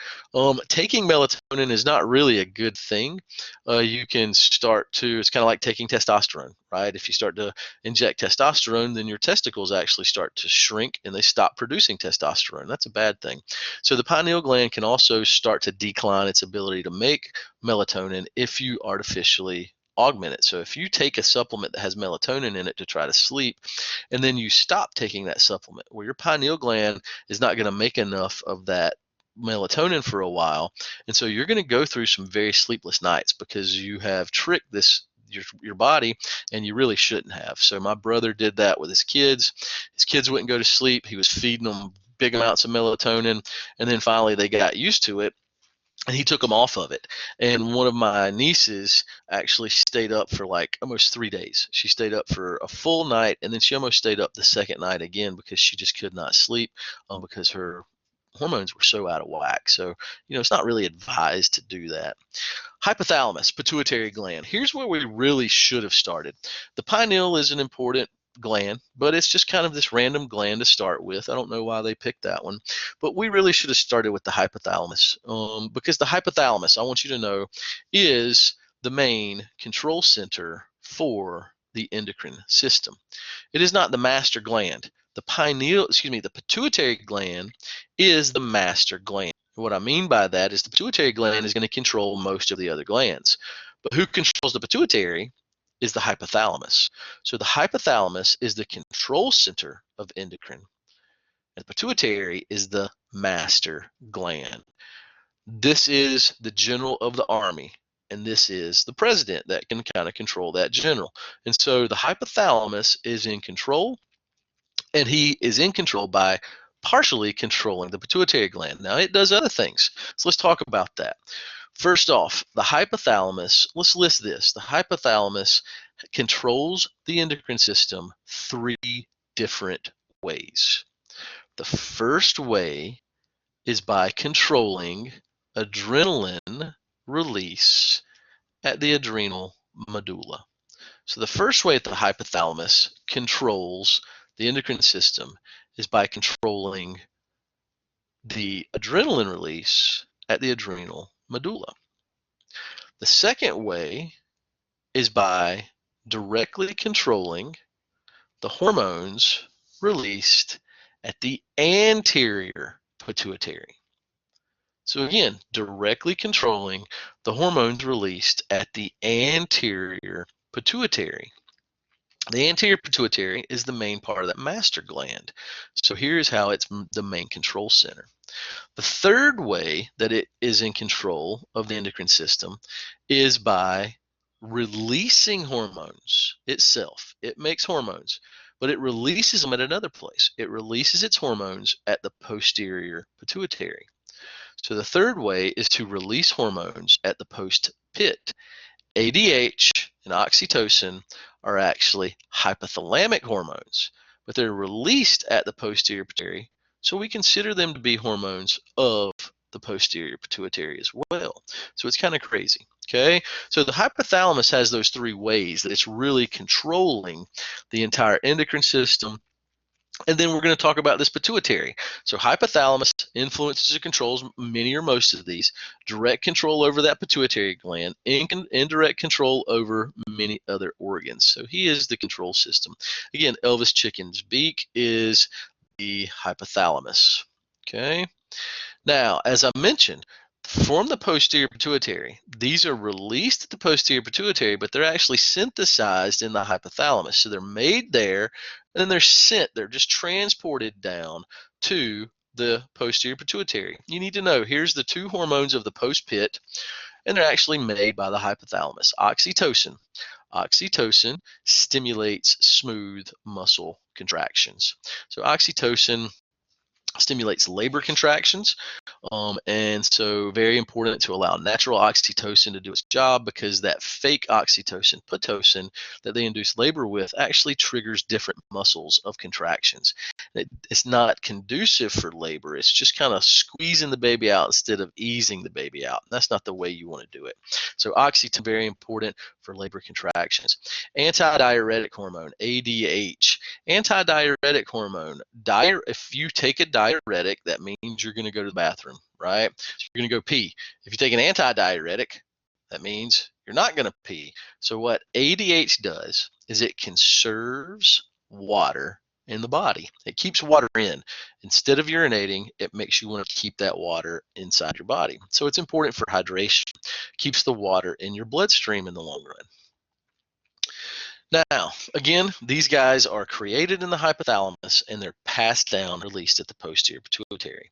Taking melatonin is not really a good thing. You can start to, it's kind of like taking testosterone, right? If you start to inject testosterone, then your testicles actually start to shrink and they stop producing testosterone. That's a bad thing. So the pineal gland can also start to decline its ability to make melatonin if you artificially augment it. So if you take a supplement that has melatonin in it to try to sleep, and then you stop taking that supplement, well, your pineal gland is not going to make enough of that melatonin for a while, and so you're going to go through some very sleepless nights because you have tricked your body, and you really shouldn't have. So my brother did that with his kids. His kids wouldn't go to sleep. He was feeding them big amounts of melatonin, and then finally they got used to it, and he took them off of it. And one of my nieces actually stayed up for like almost 3 days. She stayed up for a full night, and then she almost stayed up the second night again because she just could not sleep, because her hormones were so out of whack. So it's not really advised to do that. Hypothalamus, pituitary gland. Here's where we really should have started. The pineal is an important gland, but it's just kind of this random gland to start with. I don't know why they picked that one, but we really should have started with the hypothalamus, because the hypothalamus, I want you to know, is the main control center for the endocrine system. It is not the master gland. The pituitary gland is the master gland. What I mean by that is the pituitary gland is going to control most of the other glands. But who controls the pituitary is the hypothalamus. So the hypothalamus is the control center of endocrine, and the pituitary is the master gland. This is the general of the army, and this is the president that can kind of control that general. And so the hypothalamus is in control, and he is in control by partially controlling the pituitary gland. Now, it does other things. So let's talk about that. First off, the hypothalamus, let's list this. The hypothalamus controls the endocrine system 3 different ways. The first way is by controlling adrenaline release at the adrenal medulla. So the first way that the hypothalamus controls the endocrine system is by controlling the adrenaline release at the adrenal medulla. The second way is by directly controlling the hormones released at the anterior pituitary. So again, directly controlling the hormones released at the anterior pituitary. The anterior pituitary is the main part of that master gland. So here's how it's the main control center. The third way that it is in control of the endocrine system is by releasing hormones itself. It makes hormones, but it releases them at another place. It releases its hormones at the posterior pituitary. So the third way is to release hormones at the post-pit. ADH and oxytocin are actually hypothalamic hormones, but they're released at the posterior pituitary, so we consider them to be hormones of the posterior pituitary as well. So it's kind of crazy, okay? So the hypothalamus has those 3 ways that it's really controlling the entire endocrine system And then we're going to talk about this pituitary. So hypothalamus influences and controls many or most of these. Direct control over that pituitary gland, indirect control over many other organs. So he is the control system. Again, Elvis Chicken's beak is the hypothalamus. Okay. Now, as I mentioned, from the posterior pituitary, these are released at the posterior pituitary, but they're actually synthesized in the hypothalamus. So they're made there, and then they're sent, they're just transported down to the posterior pituitary. You need to know, here's the two hormones of the post-pit, and they're actually made by the hypothalamus. Oxytocin. Oxytocin stimulates smooth muscle contractions. So oxytocin stimulates labor contractions. And so very important to allow natural oxytocin to do its job, because that fake oxytocin, Pitocin, that they induce labor with actually triggers different muscles of contractions. It's not conducive for labor. It's just kind of squeezing the baby out instead of easing the baby out. That's not the way you want to do it. So oxytocin, very important for labor contractions. Antidiuretic hormone, ADH. Antidiuretic hormone. If you take a diuretic, that means you're going to go to the bathroom, right? So you're going to go pee. If you take an antidiuretic, that means you're not going to pee. So what ADH does is it conserves water in the body. It keeps water in. Instead of urinating, it makes you want to keep that water inside your body. So it's important for hydration. Keeps the water in your bloodstream in the long run. Now, again, these guys are created in the hypothalamus and they're passed down, released at the posterior pituitary.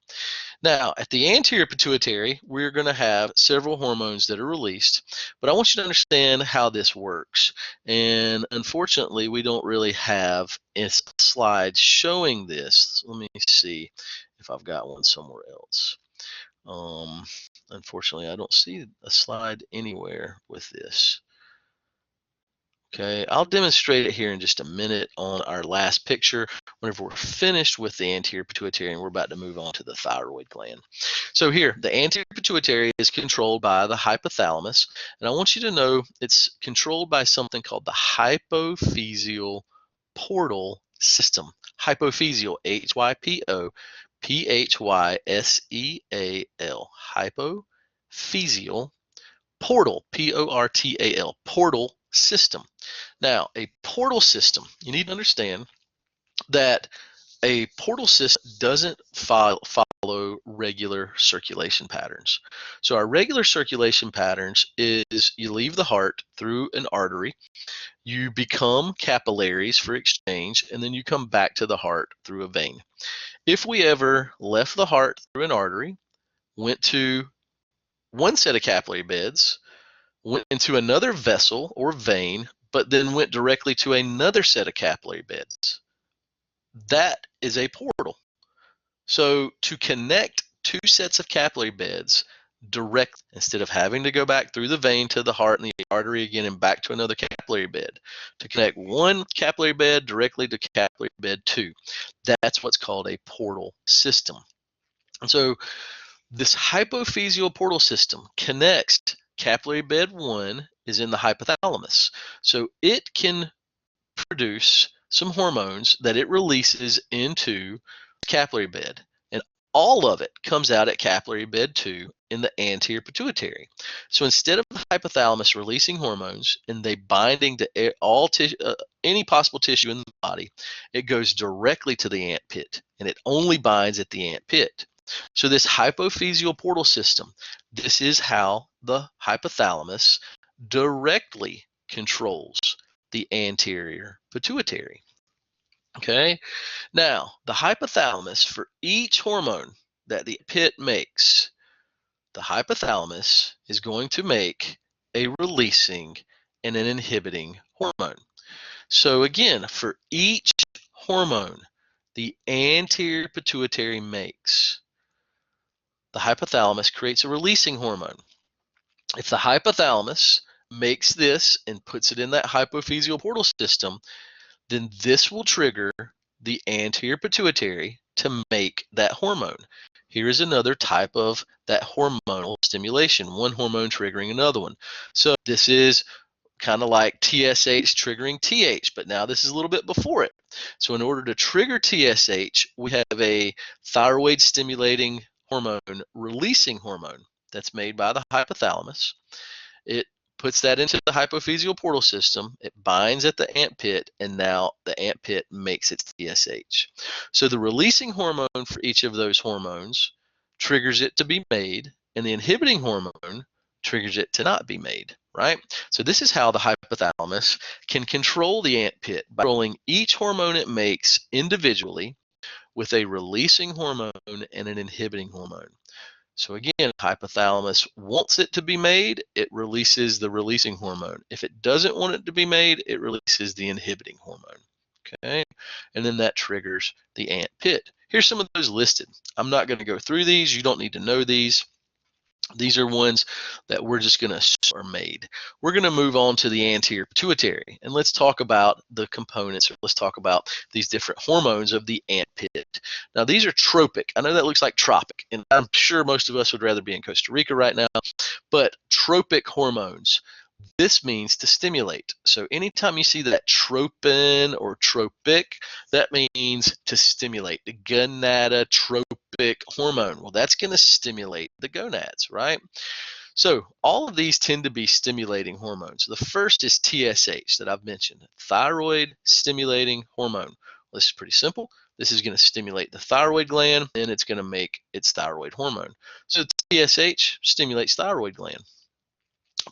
Now, at the anterior pituitary, we're going to have several hormones that are released, but I want you to understand how this works. And unfortunately, we don't really have a slide showing this. Let me see if I've got one somewhere else. Unfortunately, I don't see a slide anywhere with this. Okay, I'll demonstrate it here in just a minute on our last picture whenever we're finished with the anterior pituitary and we're about to move on to the thyroid gland. So here, the anterior pituitary is controlled by the hypothalamus, and I want you to know it's controlled by something called the hypophyseal portal system. Hypophyseal, H-Y-P-O, P-H-Y-S-E-A-L, hypophyseal portal, P-O-R-T-A-L, portal system. Now, a portal system, you need to understand that a portal system doesn't follow regular circulation patterns. So our regular circulation patterns is you leave the heart through an artery, you become capillaries for exchange, and then you come back to the heart through a vein. If we ever left the heart through an artery, went to one set of capillary beds, went into another vessel or vein, but then went directly to another set of capillary beds, that is a portal. So to connect two sets of capillary beds direct, instead of having to go back through the vein to the heart and the artery again and back to another capillary bed, to connect one capillary bed directly to capillary bed 2, that's what's called a portal system. And so this hypophyseal portal system connects capillary bed 1 is in the hypothalamus. So it can produce some hormones that it releases into capillary bed, and all of it comes out at capillary bed 2 in the anterior pituitary. So instead of the hypothalamus releasing hormones and they binding to any possible tissue in the body, it goes directly to the ant pit, and it only binds at the ant pit. So this hypophyseal portal system, this is how the hypothalamus directly controls the anterior pituitary. Okay, now the hypothalamus, for each hormone that the pit makes, the hypothalamus is going to make a releasing and an inhibiting hormone. So again, for each hormone the anterior pituitary makes, the hypothalamus creates a releasing hormone. If the hypothalamus makes this and puts it in that hypophyseal portal system, then this will trigger the anterior pituitary to make that hormone. Here is another type of that hormonal stimulation, one hormone triggering another one. So this is kind of like TSH triggering TH, but now this is a little bit before it. So in order to trigger TSH, we have a thyroid stimulating hormone, releasing hormone that's made by the hypothalamus. It puts that into the hypophyseal portal system. It binds at the ant pit, and now the ant pit makes its TSH. So the releasing hormone for each of those hormones triggers it to be made, and the inhibiting hormone triggers it to not be made, right? So this is how the hypothalamus can control the ant pit by controlling each hormone it makes individually with a releasing hormone and an inhibiting hormone. So again, hypothalamus wants it to be made, it releases the releasing hormone. If it doesn't want it to be made, it releases the inhibiting hormone. Okay, and then that triggers the ant pit. Here's some of those listed. I'm not going to go through these. You don't need to know these. These are ones that we're just going to are made. We're going to move on to the anterior pituitary, and let's talk about the components, or let's talk about these different hormones of the ant pit. Now, these are tropic. I know that looks like tropic, and I'm sure most of us would rather be in Costa Rica right now, but tropic hormones. This means to stimulate. So anytime you see that tropin or tropic, that means to stimulate. The gonadotropic hormone. Well, that's going to stimulate the gonads, right? So all of these tend to be stimulating hormones. The first is TSH that I've mentioned, thyroid stimulating hormone. Well, this is pretty simple. This is going to stimulate the thyroid gland, and it's going to make its thyroid hormone. So TSH stimulates thyroid gland.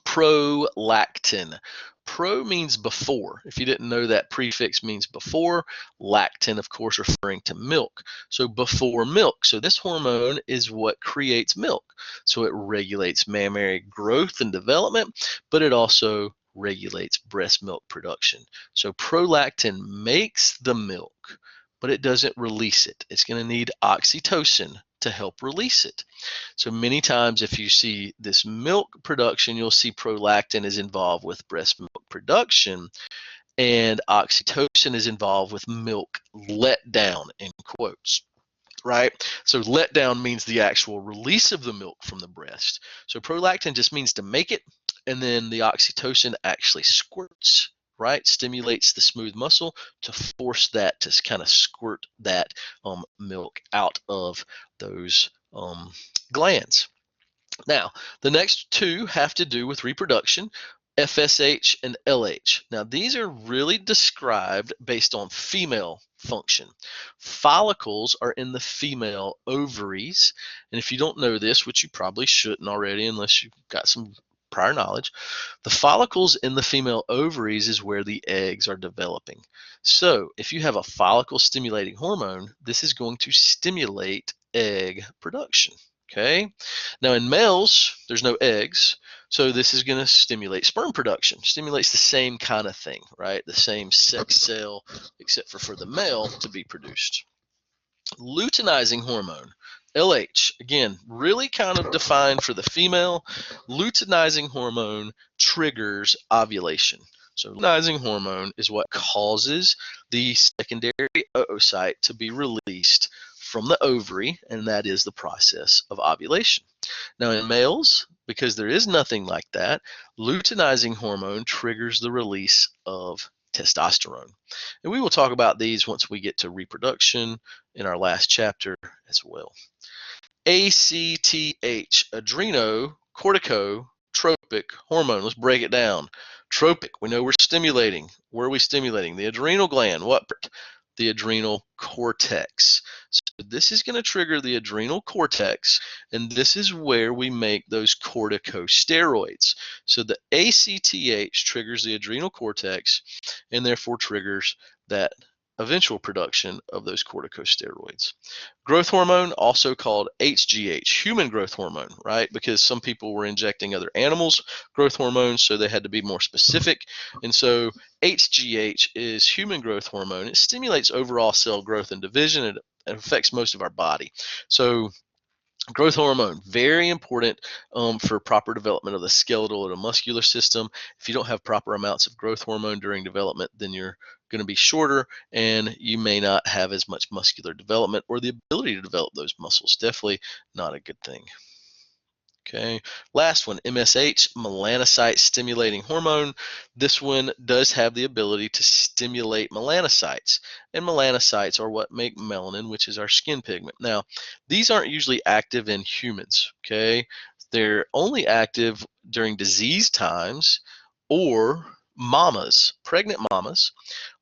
Prolactin. Pro means before. If you didn't know, that prefix means before. Lactin, of course, referring to milk. So before milk. So this hormone is what creates milk. So it regulates mammary growth and development, but it also regulates breast milk production. So prolactin makes the milk, but it doesn't release it. It's going to need oxytocin to help release it. So many times if you see this milk production, you'll see prolactin is involved with breast milk production, and oxytocin is involved with milk let down, in quotes, right? So let down means the actual release of the milk from the breast. So prolactin just means to make it, and then the oxytocin actually squirts, right? Stimulates the smooth muscle to force that to kind of squirt that milk out of those glands. Now, the next two have to do with reproduction, FSH and LH. Now, these are really described based on female function. Follicles are in the female ovaries, and if you don't know this, which you probably shouldn't already unless you've got some prior knowledge, the follicles in the female ovaries is where the eggs are developing. So if you have a follicle stimulating hormone, this is going to stimulate egg production. Okay. Now in males, there's no eggs, so this is going to stimulate sperm production. Stimulates the same kind of thing, right? The same sex cell, except for the male to be produced. Luteinizing hormone, LH, again, really kind of defined for the female. Luteinizing hormone triggers ovulation. So luteinizing hormone is what causes the secondary oocyte to be released from the ovary, and that is the process of ovulation. Now in males, because there is nothing like that, luteinizing hormone triggers the release of testosterone. And we will talk about these once we get to reproduction in our last chapter as well. ACTH, adrenocorticotropic hormone. Let's break it down. Tropic, we know we're stimulating. Where are we stimulating? The adrenal gland. What? The adrenal cortex. So this is going to trigger the adrenal cortex, and this is where we make those corticosteroids. So the ACTH triggers the adrenal cortex and therefore triggers that eventual production of those corticosteroids. Growth hormone, also called HGH, human growth hormone, right? Because some people were injecting other animals' growth hormones, so they had to be more specific. And so HGH is human growth hormone. It stimulates overall cell growth and division. It affects most of our body. So growth hormone, very important for proper development of the skeletal and muscular system. If you don't have proper amounts of growth hormone during development, then you're going to be shorter and you may not have as much muscular development or the ability to develop those muscles. Definitely not a good thing. Okay, last one, MSH, melanocyte stimulating hormone. This one does have the ability to stimulate melanocytes, and melanocytes are what make melanin, which is our skin pigment. Now, these aren't usually active in humans, okay? They're only active during disease times, or mamas, pregnant mamas,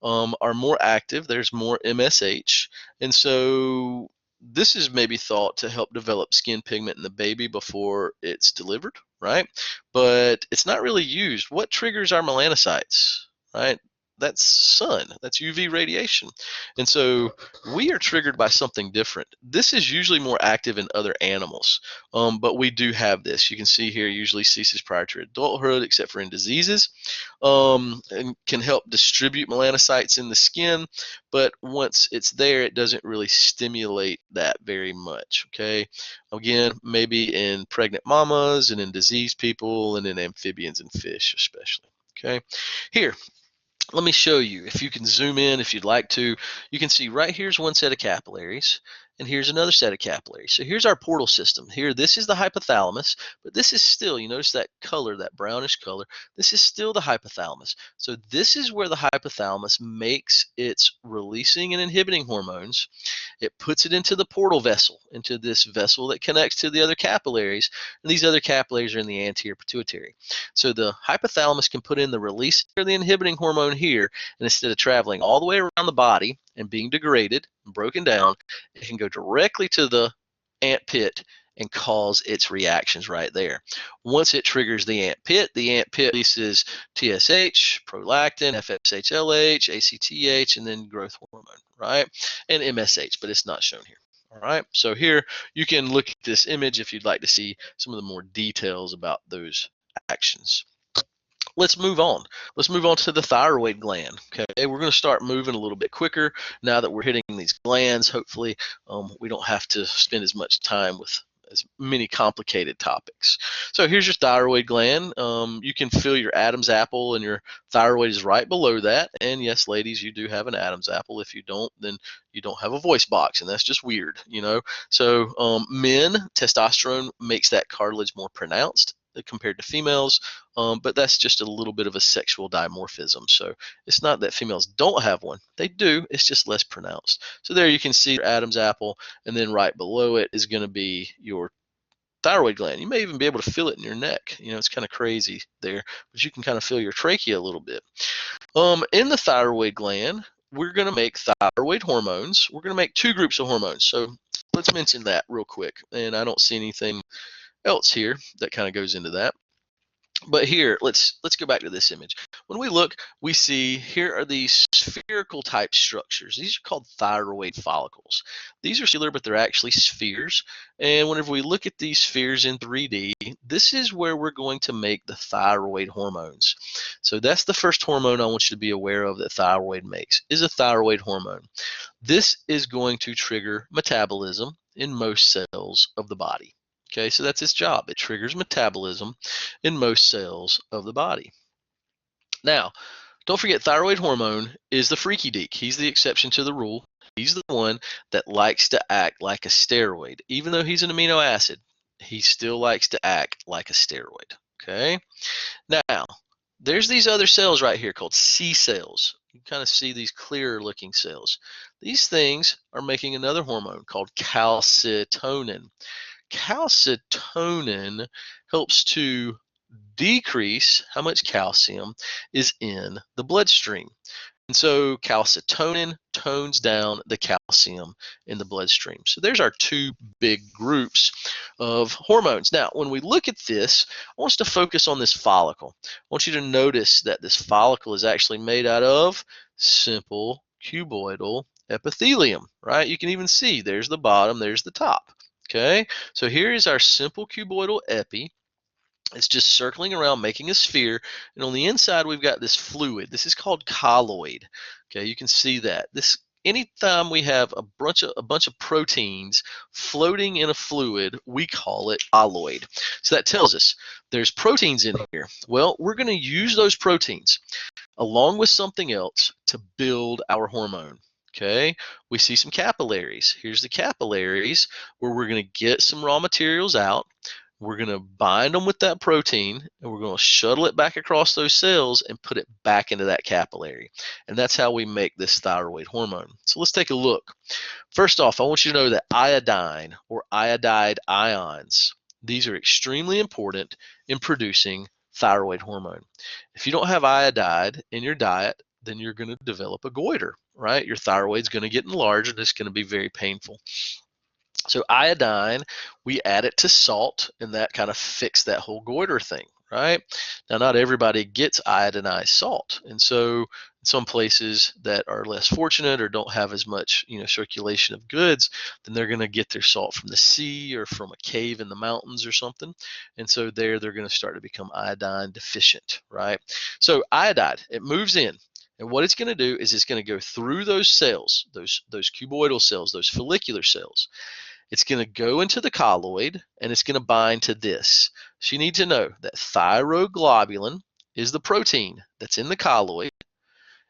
are more active. There's more MSH. And so this is maybe thought to help develop skin pigment in the baby before it's delivered, right? But it's not really used. What triggers our melanocytes, right? That's sun, that's UV radiation. And so we are triggered by something different. This is usually more active in other animals, but we do have this. You can see here, usually ceases prior to adulthood, except for in diseases, and can help distribute melanocytes in the skin. But once it's there, it doesn't really stimulate that very much. Okay, again, maybe in pregnant mamas and in diseased people and in amphibians and fish, especially. Okay, here, let me show you. If you can zoom in, if you'd like to, you can see right here's one set of capillaries, and here's another set of capillaries. So here's our portal system. Here, this is the hypothalamus, but this is still, you notice that color, that brownish color, this is still the hypothalamus. So this is where the hypothalamus makes its releasing and inhibiting hormones. It puts it into the portal vessel, into this vessel that connects to the other capillaries, and these other capillaries are in the anterior pituitary. So the hypothalamus can put in the releasing or the inhibiting hormone here, and instead of traveling all the way around the body and being degraded and broken down, it can go directly to the ant pit and cause its reactions right there. Once it triggers the ant pit releases TSH, prolactin, FSH-LH, ACTH, and then growth hormone, right? And MSH, but it's not shown here. All right, so here you can look at this image if you'd like to see some of the more details about those actions. Let's move on. Let's move on to the thyroid gland. Okay, we're going to start moving a little bit quicker now that we're hitting these glands. Hopefully, we don't have to spend as much time with as many complicated topics. So here's your thyroid gland. You can feel your Adam's apple, and your thyroid is right below that. And yes, ladies, you do have an Adam's apple. If you don't, then you don't have a voice box, and that's just weird, you know. So men, testosterone makes that cartilage more pronounced compared to females, but that's just a little bit of a sexual dimorphism. So it's not that females don't have one. They do. It's just less pronounced. So there you can see your Adam's apple, and then right below it is going to be your thyroid gland. You may even be able to feel it in your neck. You know, it's kind of crazy there, but you can kind of feel your trachea a little bit. In the thyroid gland, we're going to make thyroid hormones. We're going to make two groups of hormones. So let's mention that real quick. And I don't see anything else here that kind of goes into that. But here, let's go back to this image. When we look, we see here are these spherical type structures. These are called thyroid follicles. These are circular, but they're actually spheres. And whenever we look at these spheres in 3D, this is where we're going to make the thyroid hormones. So that's the first hormone I want you to be aware of that thyroid makes, is a thyroid hormone. This is going to trigger metabolism in most cells of the body. Okay, so that's its job. It triggers metabolism in most cells of the body. Now, don't forget, thyroid hormone is the freaky deek. He's the exception to the rule. He's the one that likes to act like a steroid. Even though he's an amino acid, he still likes to act like a steroid. Okay? Now, there's these other cells right here called C cells. You kind of see these clearer looking cells. These things are making another hormone called calcitonin. Calcitonin helps to decrease how much calcium is in the bloodstream. And so calcitonin tones down the calcium in the bloodstream. So there's our two big groups of hormones. Now, when we look at this, I want us to focus on this follicle. I want you to notice that this follicle is actually made out of simple cuboidal epithelium, right? You can even see there's the bottom, there's the top. Okay, so here is our simple cuboidal epi. It's just circling around, making a sphere, and on the inside we've got this fluid. This is called colloid. Okay, you can see that. This, anytime we have a bunch of proteins floating in a fluid, we call it colloid. So that tells us there's proteins in here. Well, we're going to use those proteins along with something else to build our hormone. Okay, we see some capillaries. Here's the capillaries where we're going to get some raw materials out. we're going to bind them with that protein, and we're going to shuttle it back across those cells and put it back into that capillary. And that's how we make this thyroid hormone. So let's take a look. First off, I want you to know that iodine or iodide ions, these are extremely important in producing thyroid hormone. If you don't have iodide in your diet, then you're going to develop a goiter, right? Your thyroid's going to get enlarged and it's going to be very painful. So iodine, we add it to salt, and that kind of fixed that whole goiter thing, right? Now, not everybody gets iodinized salt, and so some places that are less fortunate or don't have as much, circulation of goods, then they're going to get their salt from the sea or from a cave in the mountains or something, and so they're going to start to become iodine deficient, right? So iodide, it moves in. And what it's going to do is it's going to go through those cells, those cuboidal cells, those follicular cells. It's going to go into the colloid, and it's going to bind to this. So you need to know that thyroglobulin is the protein that's in the colloid.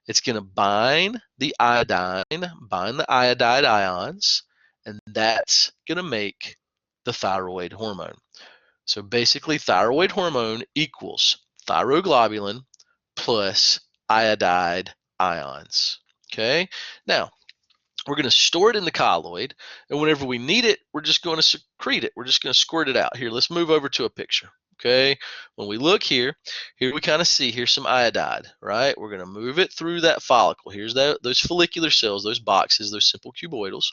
It's going to bind the iodine, bind the iodide ions, and that's going to make the thyroid hormone. So basically, thyroid hormone equals thyroglobulin plus iodide ions. Okay? Now, we're going to store it in the colloid, and whenever we need it, we're just going to secrete it. We're just going to squirt it out. Here, let's move over to a picture. Okay, when we look here we kind of see here's some iodide, right? We're going to move it through that follicle. Here's those follicular cells, those boxes, those simple cuboidals.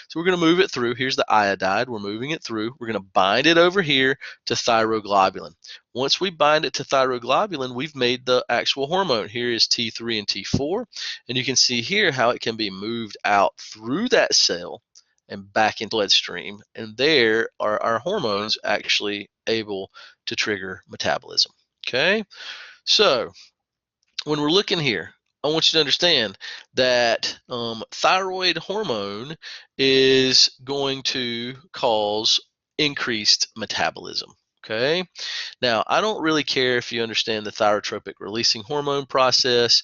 So we're going to move it through. Here's the iodide. We're moving it through. We're going to bind it over here to thyroglobulin. Once we bind it to thyroglobulin, we've made the actual hormone. Here is T3 and T4, and you can see here how it can be moved out through that cell and back into the bloodstream, and there are our hormones actually able to trigger metabolism. Okay, so when we're looking here, I want you to understand that thyroid hormone is going to cause increased metabolism. Okay, now I don't really care if you understand the thyrotropic releasing hormone process.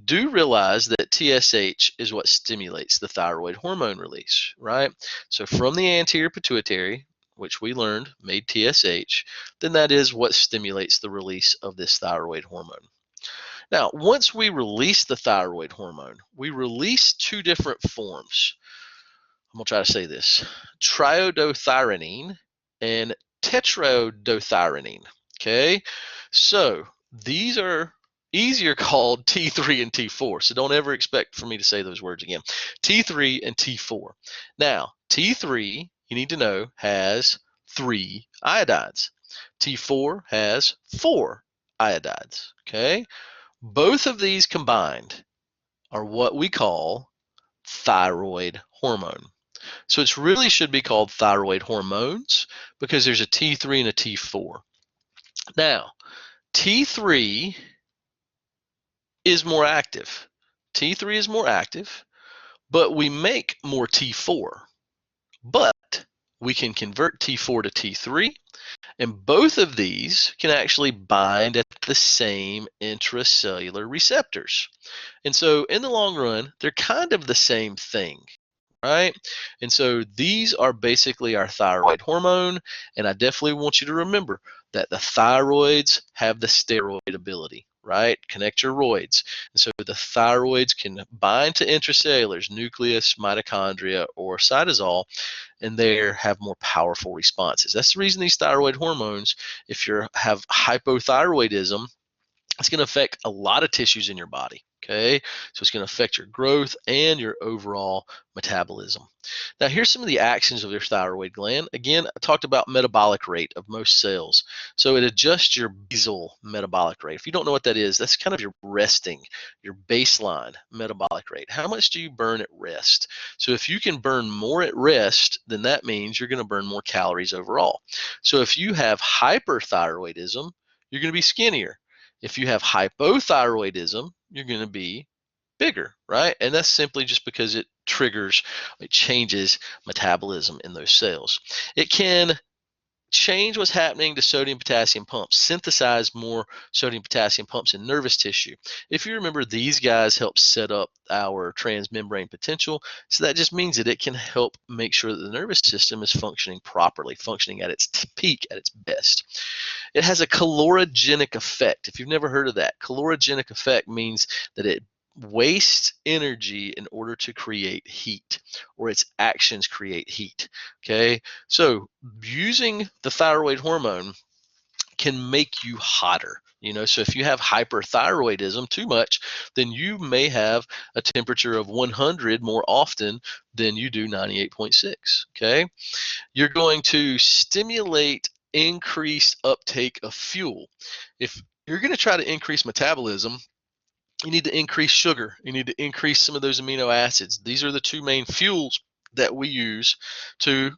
Do realize that TSH is what stimulates the thyroid hormone release, right? So from the anterior pituitary, which we learned made TSH, then that is what stimulates the release of this thyroid hormone. Now, once we release the thyroid hormone, we release two different forms. I'm going to try to say this: triiodothyronine and tetrodotyronine. Okay, so these are easier called T3 and T4. So don't ever expect for me to say those words again. T3 and T4. Now, T3, you need to know, has 3 iodides. T4 has 4 iodides. Okay, both of these combined are what we call thyroid hormone. So it really should be called thyroid hormones because there's a T3 and a T4. Now, T3 is more active. T3 is more active, but we make more T4. But we can convert T4 to T3, and both of these can actually bind at the same intracellular receptors. And so in the long run, they're kind of the same thing, right? And so these are basically our thyroid hormone, and I definitely want you to remember that the thyroids have the steroid ability, right? Connect your roids. And so the thyroids can bind to intracellulars, nucleus, mitochondria, or cytosol, and they have more powerful responses. That's the reason these thyroid hormones, if you have hypothyroidism, it's going to affect a lot of tissues in your body. Okay, so it's going to affect your growth and your overall metabolism. Now, here's some of the actions of your thyroid gland. Again, I talked about metabolic rate of most cells. So it adjusts your basal metabolic rate. If you don't know what that is, that's kind of your resting, your baseline metabolic rate. How much do you burn at rest? So if you can burn more at rest, then that means you're going to burn more calories overall. So if you have hyperthyroidism, you're going to be skinnier. If you have hypothyroidism, you're going to be bigger, right? And that's simply just because it changes metabolism in those cells. It can change what's happening to sodium potassium pumps, synthesize more sodium potassium pumps in nervous tissue. If you remember, these guys help set up our transmembrane potential. So that just means that it can help make sure that the nervous system is functioning properly, functioning at its peak, at its best. It has a calorogenic effect. If you've never heard of that, calorogenic effect means that it wastes energy in order to create heat, or its actions create heat. Okay, so using the thyroid hormone can make you hotter. So if you have hyperthyroidism too much, then you may have a temperature of 100 more often than you do 98.6. Okay, you're going to stimulate increased uptake of fuel. If you're going to try to increase metabolism, you need to increase sugar. You need to increase some of those amino acids. These are the two main fuels that we use to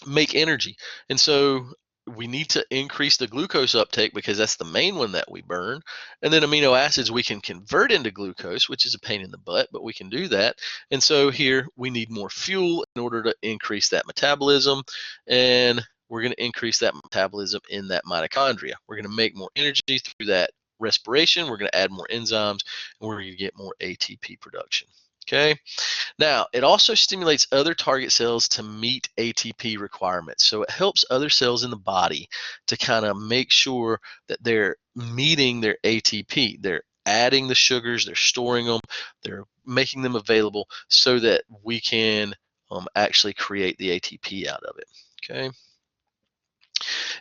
make energy. And so we need to increase the glucose uptake because that's the main one that we burn. And then amino acids we can convert into glucose, which is a pain in the butt, but we can do that. And so here we need more fuel in order to increase that metabolism. And we're going to increase that metabolism in that mitochondria. We're going to make more energy through that respiration. We're going to add more enzymes, and we're going to get more ATP production. Okay. Now, it also stimulates other target cells to meet ATP requirements. So it helps other cells in the body to kind of make sure that they're meeting their ATP. They're adding the sugars, they're storing them, they're making them available so that we can actually create the ATP out of it. Okay.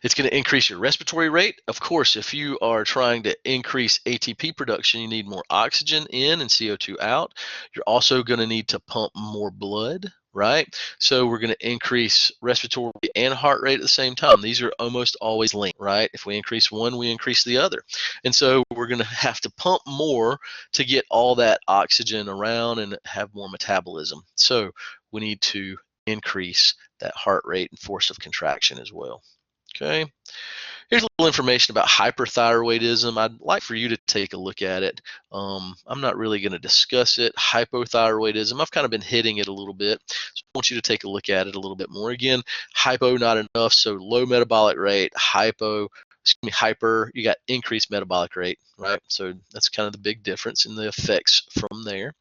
It's going to increase your respiratory rate. Of course, if you are trying to increase ATP production, you need more oxygen in and CO2 out. You're also going to need to pump more blood, right? So we're going to increase respiratory and heart rate at the same time. These are almost always linked, right? If we increase one, we increase the other. And so we're going to have to pump more to get all that oxygen around and have more metabolism. So we need to increase that heart rate and force of contraction as well. Okay, here's a little information about hyperthyroidism. I'd like for you to take a look at it. I'm not really going to discuss it. Hypothyroidism, I've kind of been hitting it a little bit. So I want you to take a look at it a little bit more. Again, hypo, not enough, so low metabolic rate. Hyper, you got increased metabolic rate, right? So that's kind of the big difference in the effects from there.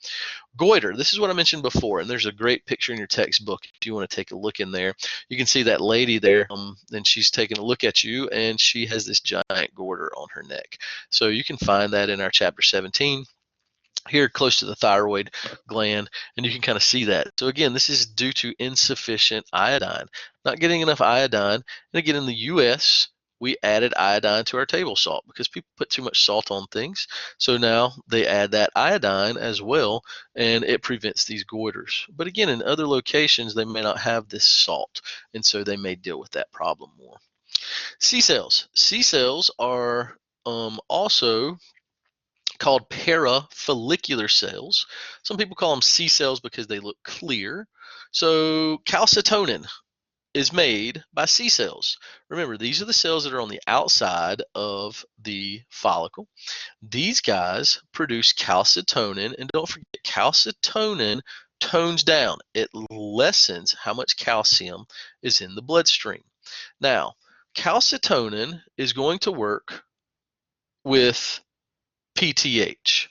Goiter, this is what I mentioned before, and there's a great picture in your textbook if you want to take a look in there. You can see that lady there, and she's taking a look at you, and she has this giant goiter on her neck. So you can find that in our chapter 17 here close to the thyroid gland, and you can kind of see that. So again, this is due to insufficient iodine, not getting enough iodine. And again, in the US, we added iodine to our table salt because people put too much salt on things. So now they add that iodine as well, and it prevents these goiters. But again, in other locations, they may not have this salt, and so they may deal with that problem more. C cells. C cells are also called parafollicular cells. Some people call them C cells because they look clear. So calcitonin is made by C cells. Remember, these are the cells that are on the outside of the follicle. These guys produce calcitonin, and don't forget, calcitonin tones down. It lessens how much calcium is in the bloodstream. Now, calcitonin is going to work with PTH.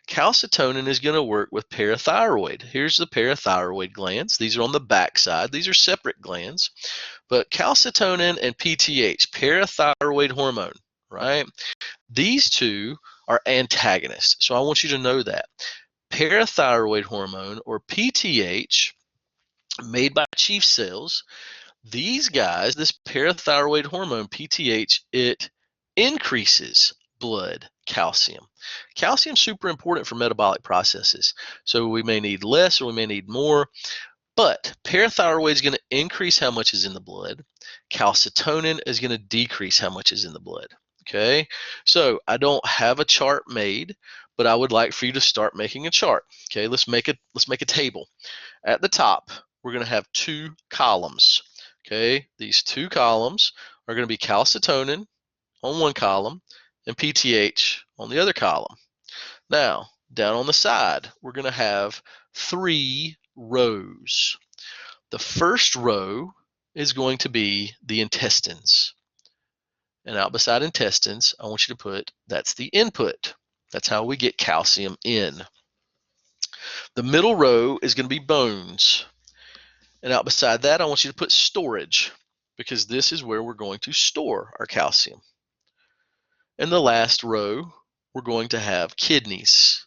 Calcitonin is going to work with parathyroid. Here's the parathyroid glands. These are on the back side. These are separate glands. But calcitonin and PTH, parathyroid hormone, right? These two are antagonists. So I want you to know that. Parathyroid hormone, or PTH, made by chief cells, these guys, this parathyroid hormone, PTH, it increases blood calcium. Calcium's super important for metabolic processes. So we may need less or we may need more, but parathyroid is going to increase how much is in the blood. Calcitonin is going to decrease how much is in the blood. Okay, so I don't have a chart made, but I would like for you to start making a chart. Okay, let's make a table. At the top, we're going to have two columns. Okay, these two columns are going to be calcitonin on one column and PTH on the other column. Now, down on the side, we're going to have 3 rows. The first row is going to be the intestines. And out beside intestines, I want you to put, that's the input. That's how we get calcium in. The middle row is going to be bones. And out beside that, I want you to put storage, because this is where we're going to store our calcium. In the last row, we're going to have kidneys.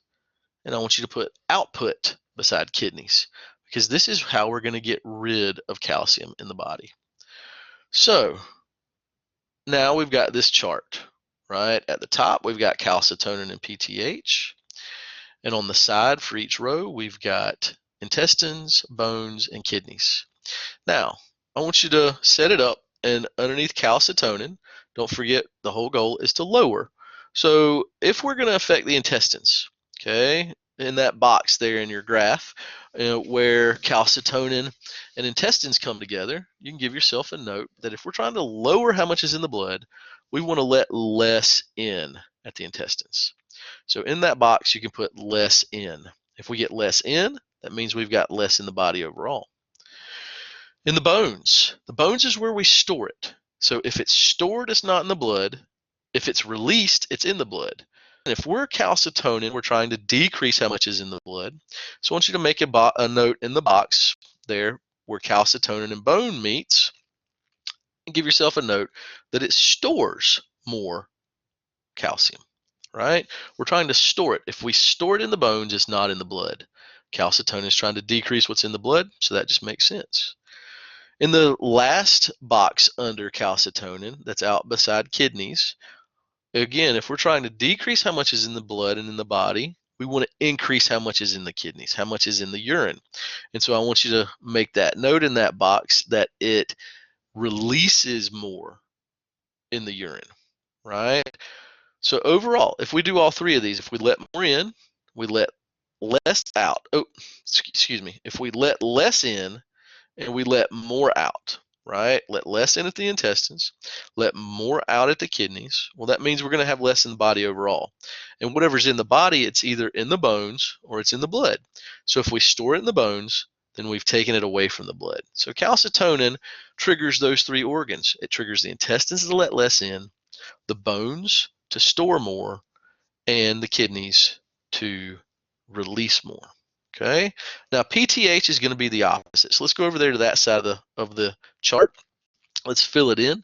And I want you to put output beside kidneys, because this is how we're going to get rid of calcium in the body. So now we've got this chart, right? At the top, we've got calcitonin and PTH. And on the side for each row, we've got intestines, bones, and kidneys. Now, I want you to set it up, and underneath calcitonin, don't forget the whole goal is to lower. So if we're going to affect the intestines, okay, in that box there in your graph, where calcitonin and intestines come together, you can give yourself a note that if we're trying to lower how much is in the blood, we want to let less in at the intestines. So in that box, you can put less in. If we get less in, that means we've got less in the body overall. In the bones is where we store it. So if it's stored, it's not in the blood. If it's released, it's in the blood. And if we're calcitonin, we're trying to decrease how much is in the blood. So I want you to make a note in the box there where calcitonin and bone meets, and give yourself a note that it stores more calcium, right? We're trying to store it. If we store it in the bones, it's not in the blood. Calcitonin is trying to decrease what's in the blood, so that just makes sense. In the last box under calcitonin, that's out beside kidneys, again, if we're trying to decrease how much is in the blood and in the body, we want to increase how much is in the kidneys, how much is in the urine. And so I want you to make that note in that box that it releases more in the urine, right? So overall, if we do all three of these, if we let more in, we let less out. Oh, excuse me. If we let less in and we let more out, right? Let less in at the intestines, let more out at the kidneys. Well, that means we're going to have less in the body overall. And whatever's in the body, it's either in the bones or it's in the blood. So if we store it in the bones, then we've taken it away from the blood. So calcitonin triggers those three organs. It triggers the intestines to let less in, the bones to store more, and the kidneys to release more. Okay. Now PTH is going to be the opposite. So let's go over there to that side of the chart. Let's fill it in.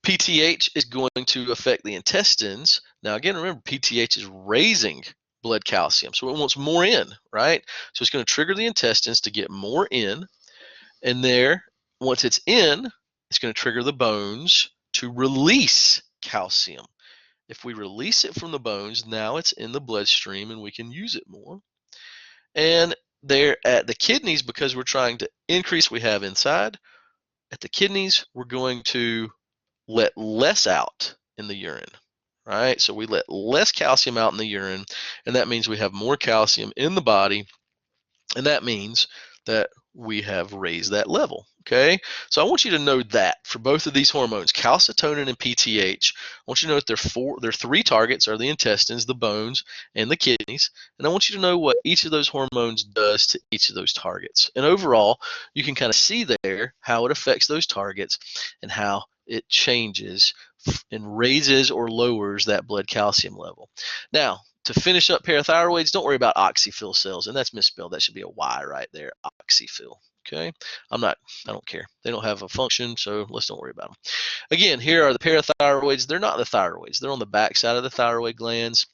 PTH is going to affect the intestines. Now again, remember PTH is raising blood calcium, so it wants more in, right? So it's going to trigger the intestines to get more in, and there, once it's in, it's going to trigger the bones to release calcium. If we release it from the bones, now it's in the bloodstream and we can use it more. And there at the kidneys, because we're trying to increase what we have inside, at the kidneys, we're going to let less out in the urine, right? So we let less calcium out in the urine, and that means we have more calcium in the body, and that means that we have raised that level. Okay, so I want you to know that for both of these hormones, calcitonin and PTH, I want you to know that their three targets are the intestines, the bones, and the kidneys. And I want you to know what each of those hormones does to each of those targets. And overall, you can kind of see there how it affects those targets and how it changes and raises or lowers that blood calcium level. Now, to finish up parathyroids, don't worry about oxyphil cells, and that's misspelled. That should be a Y right there, oxyphil. Okay, I don't care. They don't have a function, so let's don't worry about them. Again, here are the parathyroids. They're not the thyroids. They're on the back side of the thyroid glands,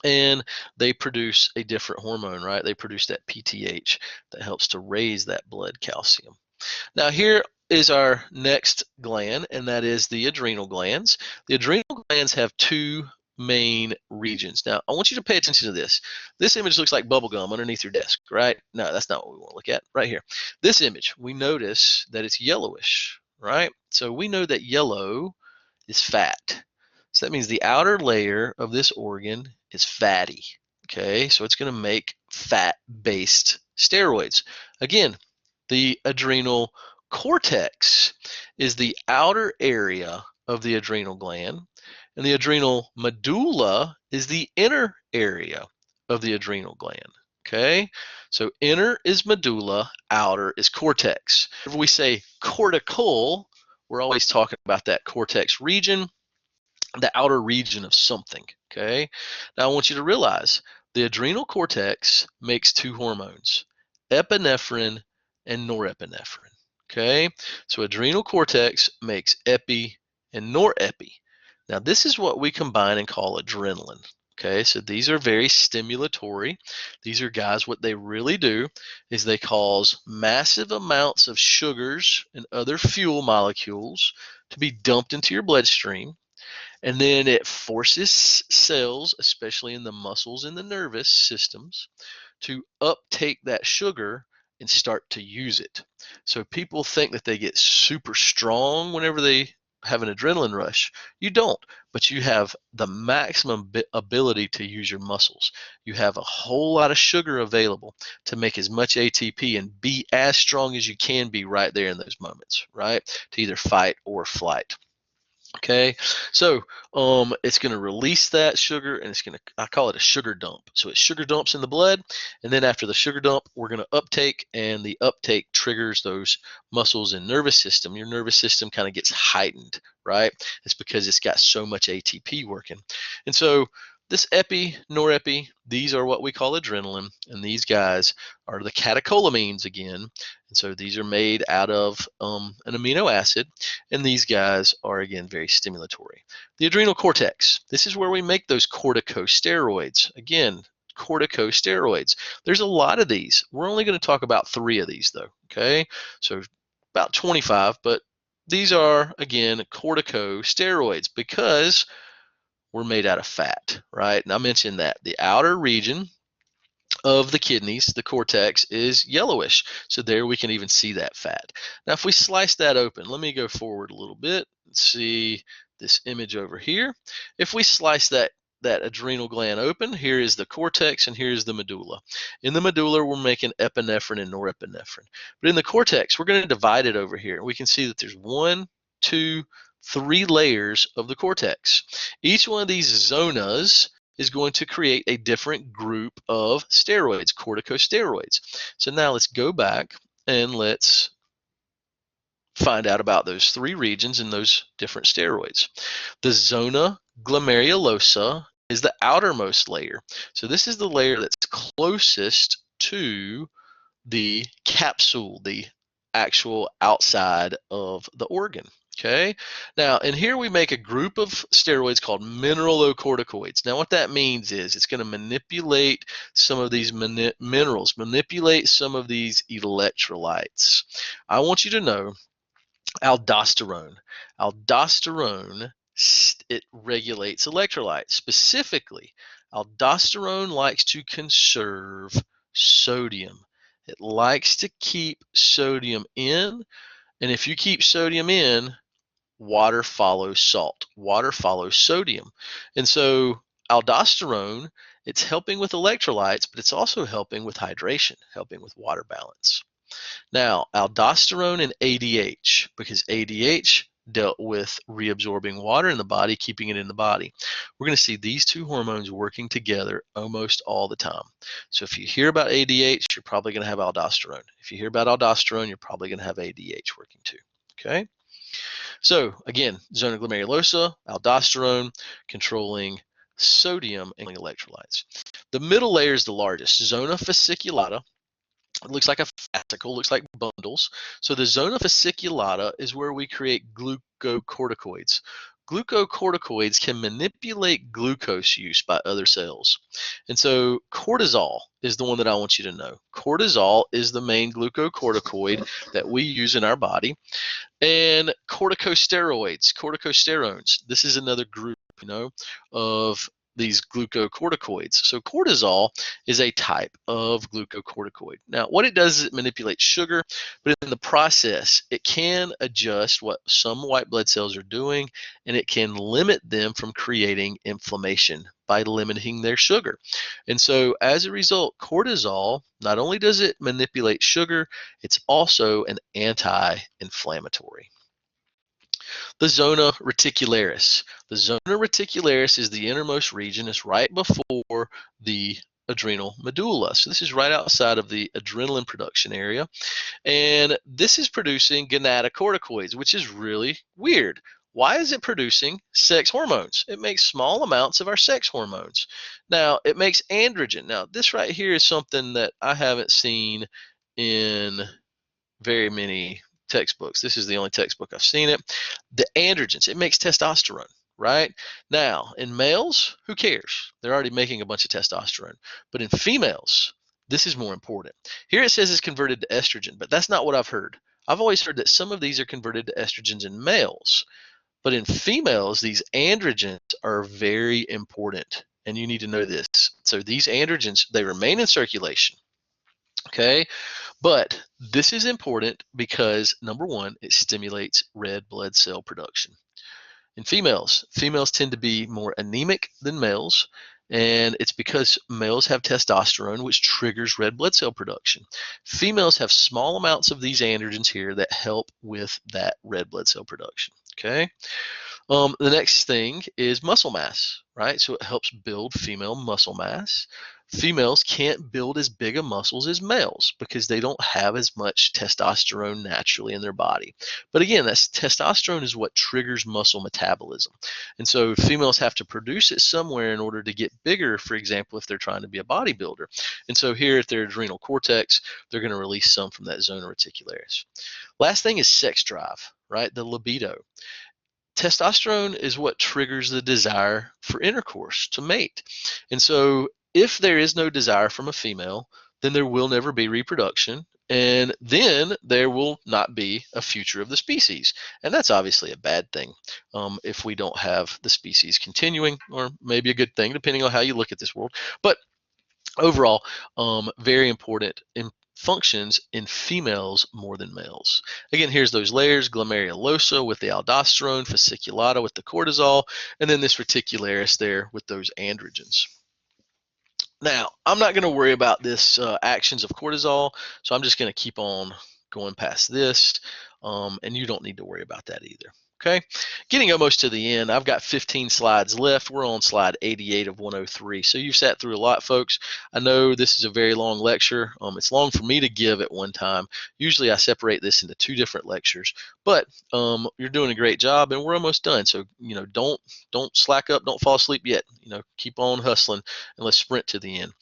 and they produce a different hormone, right? They produce that PTH that helps to raise that blood calcium. Now here is our next gland, and that is the adrenal glands. The adrenal glands have two main regions. Now, I want you to pay attention to this. This image looks like bubble gum underneath your desk, right? No, that's not what we want to look at. Right here. This image, we notice that it's yellowish, right? So we know that yellow is fat. So that means the outer layer of this organ is fatty, okay? So it's going to make fat-based steroids. Again, the adrenal cortex is the outer area of the adrenal gland, and the adrenal medulla is the inner area of the adrenal gland. Okay, so inner is medulla, outer is cortex. If we say cortical, we're always talking about that cortex region, the outer region of something. Okay, now I want you to realize the adrenal cortex makes two hormones, epinephrine and norepinephrine. Okay, so adrenal cortex makes epi and norepi. Now this is what we combine and call adrenaline. Okay, so these are very stimulatory. These are guys, what they really do is they cause massive amounts of sugars and other fuel molecules to be dumped into your bloodstream, and then it forces cells, especially in the muscles and the nervous systems, to uptake that sugar and start to use it. So people think that they get super strong whenever they have an adrenaline rush. You don't, but you have the maximum ability to use your muscles. You have a whole lot of sugar available to make as much ATP and be as strong as you can be right there in those moments, right? To either fight or flight. Okay, so it's going to release that sugar, and it's going to, I call it a sugar dump. So it sugar dumps in the blood, and then after the sugar dump, we're going to uptake, and the uptake triggers those muscles and nervous system. Your nervous system kind of gets heightened, right? It's because it's got so much ATP working. And so this epi, norepi, these are what we call adrenaline, and these guys are the catecholamines again. And so these are made out of an amino acid, and these guys are, again, very stimulatory. The adrenal cortex, this is where we make those corticosteroids. Again, corticosteroids. There's a lot of these. We're only going to talk about 3 of these, though, okay? So about 25, but these are, again, corticosteroids because we're made out of fat, right? And I mentioned that the outer region of the kidneys, the cortex, is yellowish. So there we can even see that fat. Now, if we slice that open, let me go forward a little bit and see this image over here. If we slice that adrenal gland open, here is the cortex and here is the medulla. In the medulla, we're making epinephrine and norepinephrine. But in the cortex, we're going to divide it over here. We can see that there's 1, 2, 3 layers of the cortex. Each one of these zonas is going to create a different group of steroids, corticosteroids. So now let's go back and let's find out about those 3 regions and those different steroids. The zona glomerulosa is the outermost layer. So this is the layer that's closest to the capsule, the actual outside of the organ. Okay, now in here we make a group of steroids called mineralocorticoids. Now what that means is it's going to manipulate some of these minerals, manipulate some of these electrolytes. I want you to know aldosterone. Aldosterone, it regulates electrolytes. Specifically, aldosterone likes to conserve sodium. It likes to keep sodium in, and if you keep sodium in, water follows salt. Water follows sodium. And so aldosterone, it's helping with electrolytes, but it's also helping with hydration, helping with water balance. Now, aldosterone and ADH, because ADH dealt with reabsorbing water in the body, keeping it in the body. We're going to see these 2 hormones working together almost all the time. So if you hear about ADH, you're probably going to have aldosterone. If you hear about aldosterone, you're probably going to have ADH working too. Okay? So again, zona glomerulosa, aldosterone, controlling sodium and electrolytes. The middle layer is the largest, zona fasciculata. It looks like a fascicle, looks like bundles. So the zona fasciculata is where we create glucocorticoids. Glucocorticoids can manipulate glucose use by other cells. And so cortisol is the one that I want you to know. Cortisol is the main glucocorticoid that we use in our body. And corticosteroids, corticosterones, this is another group, of these glucocorticoids. So cortisol is a type of glucocorticoid. Now, what it does is it manipulates sugar, but in the process, it can adjust what some white blood cells are doing, and it can limit them from creating inflammation by limiting their sugar. And so as a result, cortisol, not only does it manipulate sugar, it's also an anti-inflammatory. The zona reticularis. The zona reticularis is the innermost region. It's right before the adrenal medulla. So this is right outside of the adrenaline production area. And this is producing gonadotropins, which is really weird. Why is it producing sex hormones? It makes small amounts of our sex hormones. Now, it makes androgen. Now, this right here is something that I haven't seen in very many textbooks. This is the only textbook I've seen it. The androgens, it makes testosterone, right? Now, in males, who cares? They're already making a bunch of testosterone. But in females, this is more important. Here it says it's converted to estrogen, but that's not what I've heard. I've always heard that some of these are converted to estrogens in males, but in females, these androgens are very important, and you need to know this. So these androgens, they remain in circulation, okay? But this is important because, number one, it stimulates red blood cell production. In females, females tend to be more anemic than males, and it's because males have testosterone, which triggers red blood cell production. Females have small amounts of these androgens here that help with that red blood cell production, okay? The next thing is muscle mass, right? So it helps build female muscle mass. Females can't build as big of muscles as males because they don't have as much testosterone naturally in their body. But again, that's testosterone is what triggers muscle metabolism. And so females have to produce it somewhere in order to get bigger, for example, if they're trying to be a bodybuilder. And so here at their adrenal cortex, they're going to release some from that zona reticularis. Last thing is sex drive, right? The libido. Testosterone is what triggers the desire for intercourse, to mate. And so if there is no desire from a female, then there will never be reproduction, and then there will not be a future of the species. And that's obviously a bad thing if we don't have the species continuing, or maybe a good thing, depending on how you look at this world. But overall, very important in functions in females more than males. Again, here's those layers: glomerulosa with the aldosterone, fasciculata with the cortisol, and then this reticularis there with those androgens. Now, I'm not going to worry about this actions of cortisol, so I'm just going to keep on going past this, and you don't need to worry about that either. Okay, getting almost to the end. I've got 15 slides left. We're on slide 88 of 103. So you've sat through a lot, folks. I know this is a very long lecture. It's long for me to give at one time. Usually I separate this into 2 different lectures, but you're doing a great job, and we're almost done. So don't slack up, don't fall asleep yet. Keep on hustling, and let's sprint to the end.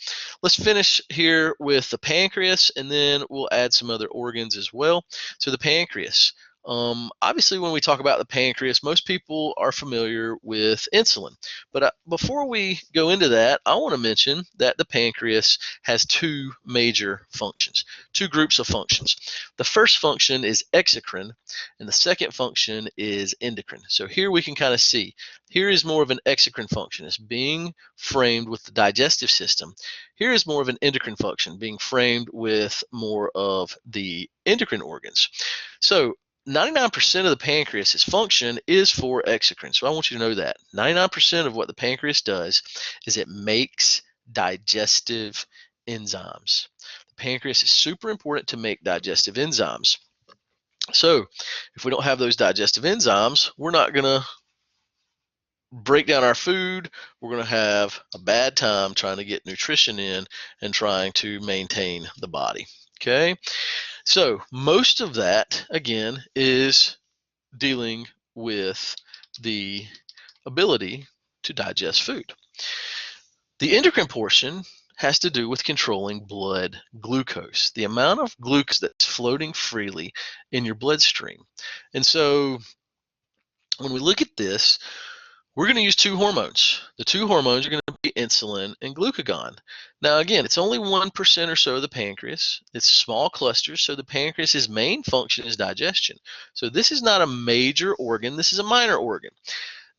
Let's finish here with the pancreas, and then we'll add some other organs as well. So the pancreas. Obviously, when we talk about the pancreas, most people are familiar with insulin. But before we go into that, I want to mention that the pancreas has 2 major functions, 2 groups of functions. The first function is exocrine, and the second function is endocrine. So here we can kind of see, here is more of an exocrine function. It's being framed with the digestive system. Here is more of an endocrine function, being framed with more of the endocrine organs. So 99% of the pancreas's function is for exocrine. So I want you to know that 99% of what the pancreas does is it makes digestive enzymes. The pancreas is super important to make digestive enzymes. So if we don't have those digestive enzymes, we're not going to break down our food. We're going to have a bad time trying to get nutrition in and trying to maintain the body. Okay. So most of that, again, is dealing with the ability to digest food. The endocrine portion has to do with controlling blood glucose, the amount of glucose that's floating freely in your bloodstream. And so when we look at this, we're going to use 2 hormones. The 2 hormones are going to be insulin and glucagon. Now, again, it's only 1% or so of the pancreas. It's small clusters, so the pancreas's main function is digestion. So this is not a major organ. This is a minor organ.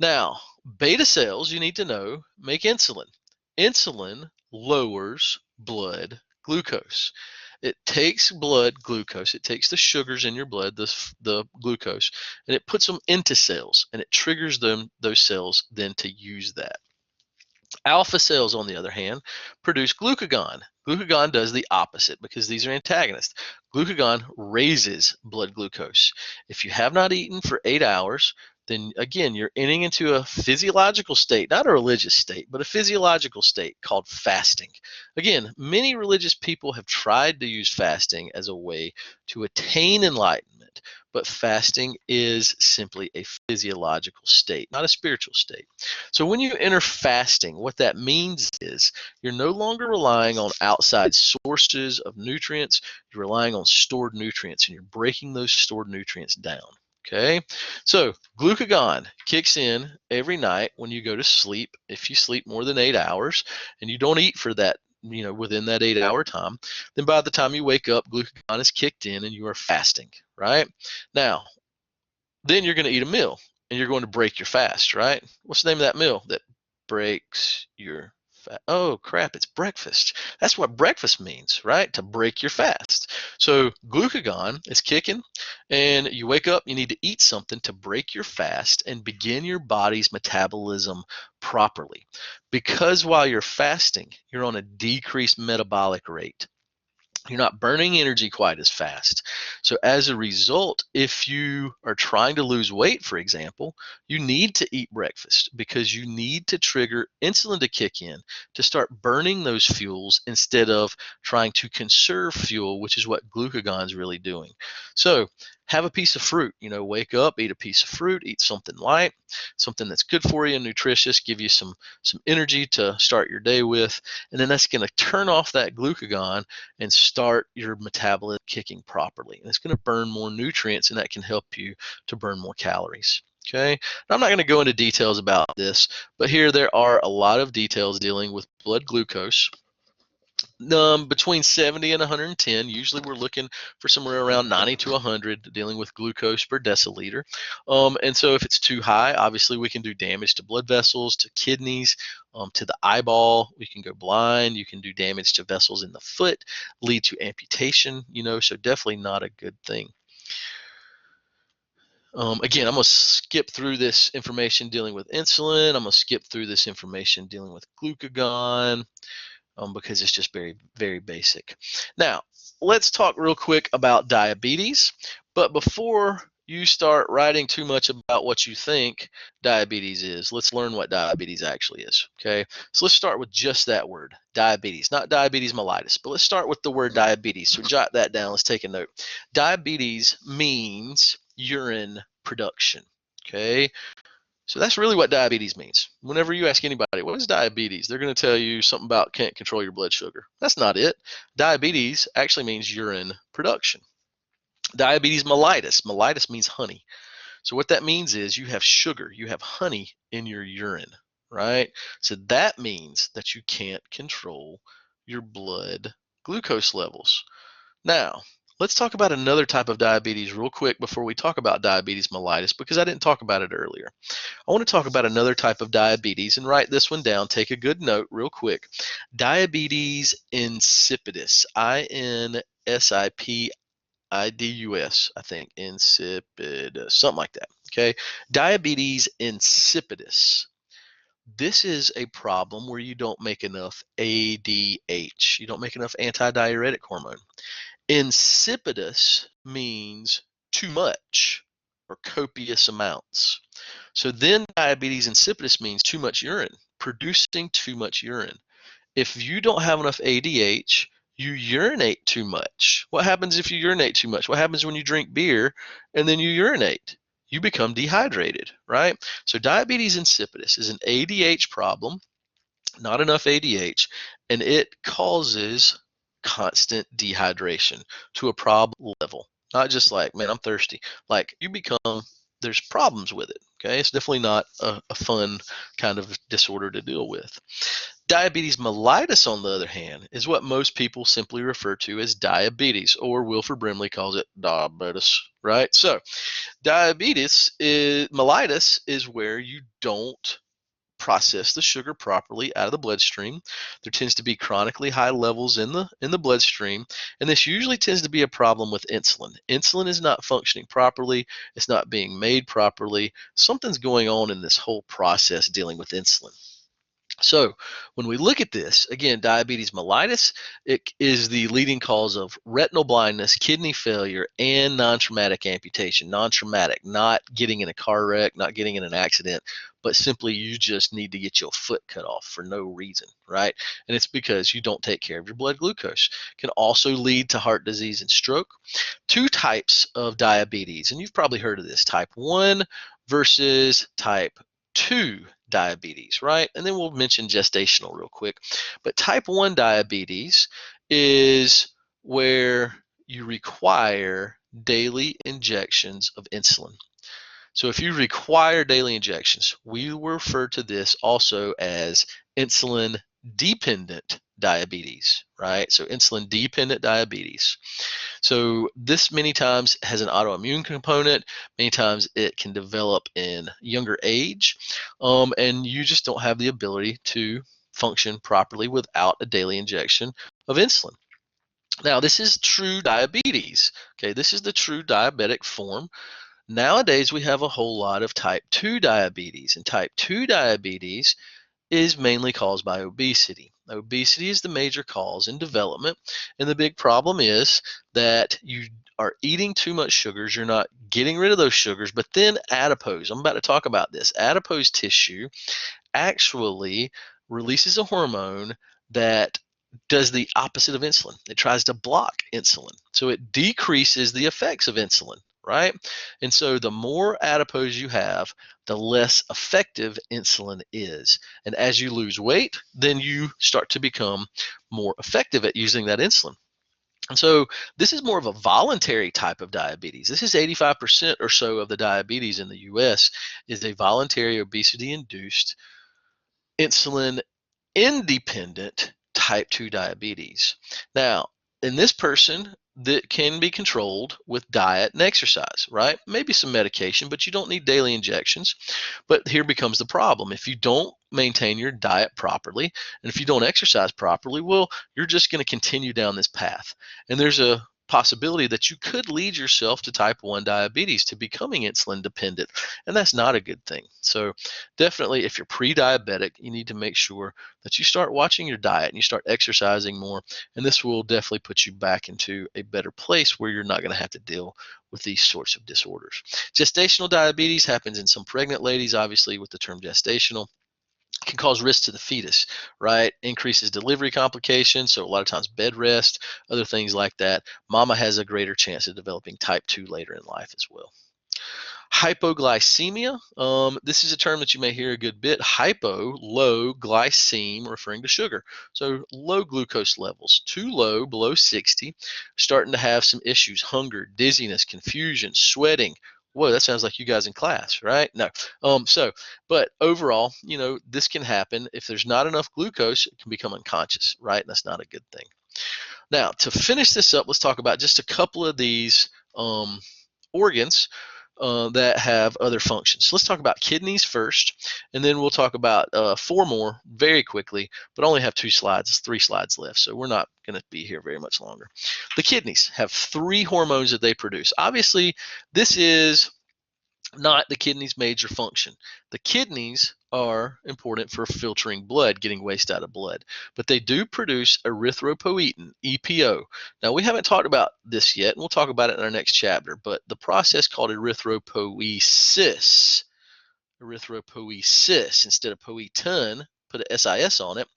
Now, beta cells, you need to know, make insulin. Insulin lowers blood glucose. It takes blood glucose, it takes the sugars in your blood, the glucose, and it puts them into cells, and it triggers those cells then to use that. Alpha cells, on the other hand, produce glucagon. Glucagon does the opposite because these are antagonists. Glucagon raises blood glucose. If you have not eaten for 8 hours, then again, you're entering into a physiological state, not a religious state, but a physiological state called fasting. Again, many religious people have tried to use fasting as a way to attain enlightenment, but fasting is simply a physiological state, not a spiritual state. So when you enter fasting, what that means is you're no longer relying on outside sources of nutrients, you're relying on stored nutrients, and you're breaking those stored nutrients down. Okay, so glucagon kicks in every night when you go to sleep. If you sleep more than 8 hours and you don't eat for that, within that 8 hour time, then by the time you wake up, glucagon is kicked in and you are fasting, right? Now, then you're going to eat a meal and you're going to break your fast, right? What's the name of that meal that breaks your fast? Oh, crap, it's breakfast. That's what breakfast means, right? To break your fast. So glucagon is kicking and you wake up, you need to eat something to break your fast and begin your body's metabolism properly. Because while you're fasting, you're on a decreased metabolic rate. You're not burning energy quite as fast. So as a result, if you are trying to lose weight, for example, you need to eat breakfast because you need to trigger insulin to kick in to start burning those fuels instead of trying to conserve fuel, which is what glucagon is really doing. So have a piece of fruit, wake up, eat a piece of fruit, eat something light, something that's good for you and nutritious, give you some energy to start your day with, and then that's going to turn off that glucagon and start your metabolism kicking properly. And it's going to burn more nutrients, and that can help you to burn more calories. Okay, now, I'm not going to go into details about this, but here there are a lot of details dealing with blood glucose. Between 70 and 110. Usually we're looking for somewhere around 90 to 100 dealing with glucose per deciliter. And so if it's too high, obviously we can do damage to blood vessels, to kidneys, to the eyeball. We can go blind. You can do damage to vessels in the foot, lead to amputation, so definitely not a good thing. Again, I'm going to skip through this information dealing with insulin. I'm going to skip through this information dealing with glucagon. Because it's just very, very basic. Now, let's talk real quick about diabetes. But before you start writing too much about what you think diabetes is, let's learn what diabetes actually is. Okay, so let's start with just that word, diabetes, not diabetes mellitus, but let's start with the word diabetes. So jot that down. Let's take a note. Diabetes means urine production. Okay, so that's really what diabetes means. Whenever you ask anybody, what is diabetes? They're going to tell you something about can't control your blood sugar. That's not it. Diabetes actually means urine production. Diabetes mellitus. Mellitus means honey. So what that means is you have sugar, you have honey in your urine, right? So that means that you can't control your blood glucose levels. Now, let's talk about another type of diabetes real quick before we talk about diabetes mellitus, because I didn't talk about it earlier. I want to talk about another type of diabetes, and write this one down. Take a good note real quick. Diabetes insipidus. INSIPIDUS, I think. Insipidus, something like that. Okay. Diabetes insipidus. This is a problem where you don't make enough ADH. You don't make enough antidiuretic hormone. Insipidus means too much or copious amounts. So then diabetes insipidus means too much urine, producing too much urine. If you don't have enough ADH, you urinate too much. What happens if you urinate too much? What happens when you drink beer and then you urinate? You become dehydrated, right? So diabetes insipidus is an ADH problem, not enough ADH, and it causes constant dehydration to a problem level. Not just like, man, I'm thirsty. Like there's problems with it. Okay, it's definitely not a fun kind of disorder to deal with. Diabetes mellitus, on the other hand, is what most people simply refer to as diabetes, or Wilford Brimley calls it diabetes, right? So mellitus is where you don't process the sugar properly out of the bloodstream. There tends to be chronically high levels in the bloodstream, and this usually tends to be a problem with insulin. Insulin is not functioning properly. It's not being made properly. Something's going on in this whole process dealing with insulin. So when we look at this, again, diabetes mellitus, it is the leading cause of retinal blindness, kidney failure, and non-traumatic amputation. Non-traumatic, not getting in a car wreck, not getting in an accident, but simply you just need to get your foot cut off for no reason, right? And it's because you don't take care of your blood glucose. Can also lead to heart disease and stroke. Two types of diabetes, and you've probably heard of this, type 1 versus type 2 diabetes, right? And then we'll mention gestational real quick. But type 1 diabetes is where you require daily injections of insulin. So if you require daily injections, we will refer to this also as insulin dependent diabetes, right? So insulin dependent diabetes. So this many times has an autoimmune component. Many times it can develop in younger age, and you just don't have the ability to function properly without a daily injection of insulin. Now, this is true diabetes. Okay, this is the true diabetic form. Nowadays, we have a whole lot of type 2 diabetes, and type 2 diabetes is mainly caused by obesity. Obesity is the major cause in development, and the big problem is that you are eating too much sugars, you're not getting rid of those sugars, but then adipose, I'm about to talk about this, adipose tissue actually releases a hormone that does the opposite of insulin. It tries to block insulin. So it decreases the effects of insulin, right? And so the more adipose you have, the less effective insulin is. And as you lose weight, then you start to become more effective at using that insulin. And so this is more of a voluntary type of diabetes. This is 85% or so of the diabetes in the US is a voluntary obesity induced insulin independent type 2 diabetes. Now, in this person, that can be controlled with diet and exercise, right? Maybe some medication, but you don't need daily injections. But here becomes the problem. If you don't maintain your diet properly, and if you don't exercise properly, well, you're just going to continue down this path. And there's a possibility that you could lead yourself to type 1 diabetes, to becoming insulin dependent, and that's not a good thing. So definitely, if you're pre-diabetic, you need to make sure that you start watching your diet and you start exercising more, and this will definitely put you back into a better place where you're not going to have to deal with these sorts of disorders. Gestational diabetes happens in some pregnant ladies, obviously, with the term gestational. Can cause risk to the fetus, right? Increases delivery complications, so a lot of times bed rest, other things like that. Mama has a greater chance of developing type 2 later in life as well. Hypoglycemia, this is a term that you may hear a good bit. Hypo, low, glyceme, referring to sugar. So low glucose levels, too low, below 60, starting to have some issues, hunger, dizziness, confusion, sweating. Whoa, that sounds like you guys in class, right? No. But overall, this can happen. If there's not enough glucose, it can become unconscious, right? And that's not a good thing. Now, to finish this up, let's talk about just a couple of these organs that have other functions. So let's talk about kidneys first, and then we'll talk about 4 more very quickly, but only have 2 slides, 3 slides left, so we're not going to be here very much longer. The kidneys have 3 hormones that they produce. Obviously, this is not the kidney's major function. The kidneys are important for filtering blood, getting waste out of blood, but they do produce erythropoietin, EPO. Now, we haven't talked about this yet, and we'll talk about it in our next chapter, but the process called erythropoiesis, instead of poietin, put an SIS on it,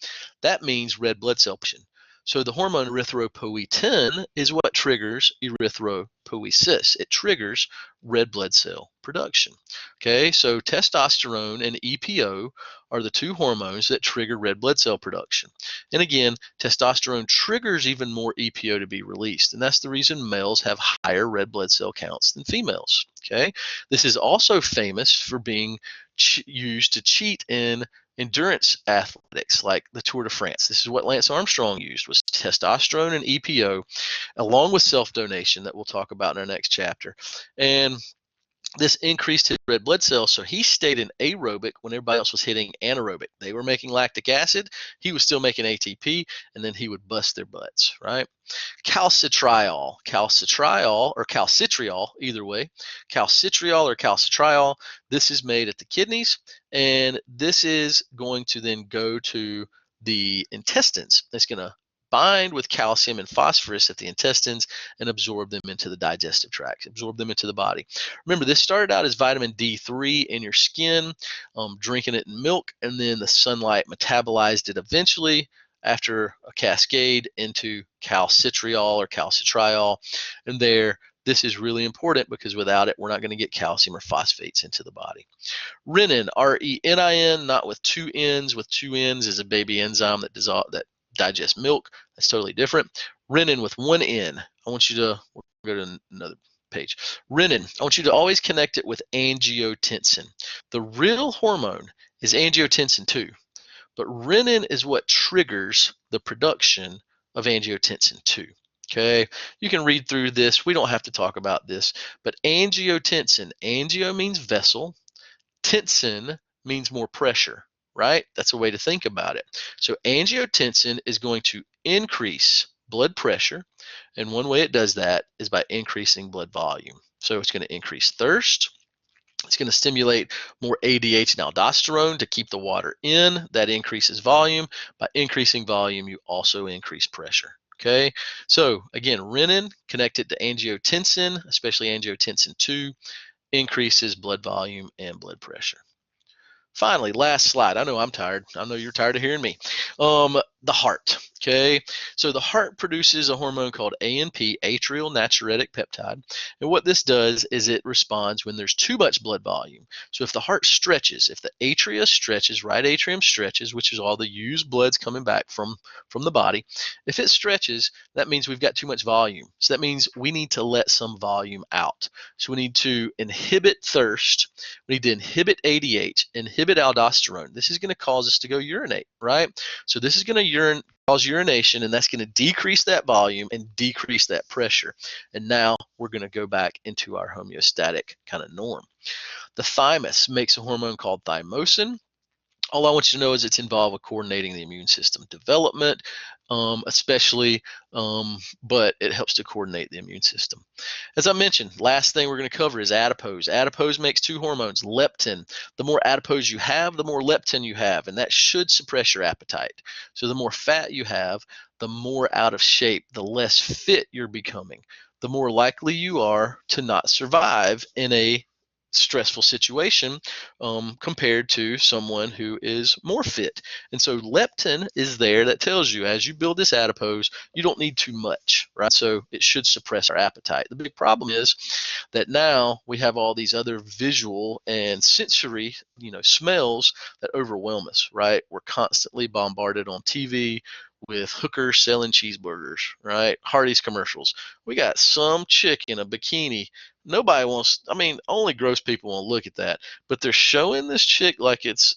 that means red blood cell production. So the hormone erythropoietin is what triggers erythropoiesis. It triggers red blood cell production. Okay, so testosterone and EPO are the 2 hormones that trigger red blood cell production. And again, testosterone triggers even more EPO to be released. And that's the reason males have higher red blood cell counts than females. Okay, this is also famous for being used to cheat in endurance athletics like the Tour de France. This is what Lance Armstrong used, was testosterone and EPO, along with self-donation that we'll talk about in our next chapter. And this increased his red blood cells, so he stayed in aerobic when everybody else was hitting anaerobic. They were making lactic acid, he was still making ATP, and then he would bust their butts, right? Calcitriol, or calcitriol, either way, calcitriol or calcitriol, this is made at the kidneys, And this is going to then go to the intestines. It's going to bind with calcium and phosphorus at the intestines and absorb them into the digestive tract, absorb them into the body. Remember, this started out as vitamin D3 in your skin, drinking it in milk, and then the sunlight metabolized it eventually after a cascade into calcitriol or calcitriol. And this is really important because without it, we're not going to get calcium or phosphates into the body. Renin, R-E-N-I-N, not with two N's. With two N's is a baby enzyme that digests milk. That's totally different. Renin with one N. I want you to go to another page. Renin, I want you to always connect it with angiotensin. The real hormone is angiotensin 2, but renin is what triggers the production of angiotensin 2. Okay, you can read through this. We don't have to talk about this, but angiotensin, angio means vessel, tensin means more pressure, right? That's a way to think about it. So angiotensin is going to increase blood pressure, and one way it does that is by increasing blood volume. So it's going to increase thirst. It's going to stimulate more ADH and aldosterone to keep the water in. That increases volume. By increasing volume, you also increase pressure. Okay, so again, renin connected to angiotensin, especially angiotensin 2, increases blood volume and blood pressure. Finally, last slide. I know I'm tired. I know you're tired of hearing me. The heart. Okay, so the heart produces a hormone called ANP, atrial natriuretic peptide, and what this does is it responds when there's too much blood volume. So if the heart stretches, if the atria stretches, right atrium stretches, which is all the used blood's coming back from the body, if it stretches, that means we've got too much volume. So that means we need to let some volume out. So we need to inhibit thirst. We need to inhibit ADH, inhibit aldosterone. This is going to cause us to go urinate, right? So this is going to cause urination, and that's going to decrease that volume and decrease that pressure. And now we're going to go back into our homeostatic kind of norm. The thymus makes a hormone called thymosin. All I want you to know is it's involved with coordinating the immune system development, especially, but it helps to coordinate the immune system. As I mentioned, last thing we're going to cover is adipose. Adipose makes two hormones, leptin. The more adipose you have, the more leptin you have, and that should suppress your appetite. So the more fat you have, the more out of shape, the less fit you're becoming, the more likely you are to not survive in a stressful situation compared to someone who is more fit. And so leptin is there that tells you as you build this adipose, you don't need too much, right? So it should suppress our appetite. The big problem is that now we have all these other visual and sensory, smells that overwhelm us, right? We're constantly bombarded on TV with hookers selling cheeseburgers, right? Hardee's commercials. We got some chick in a bikini. Nobody wants, only gross people want to look at that, but they're showing this chick like it's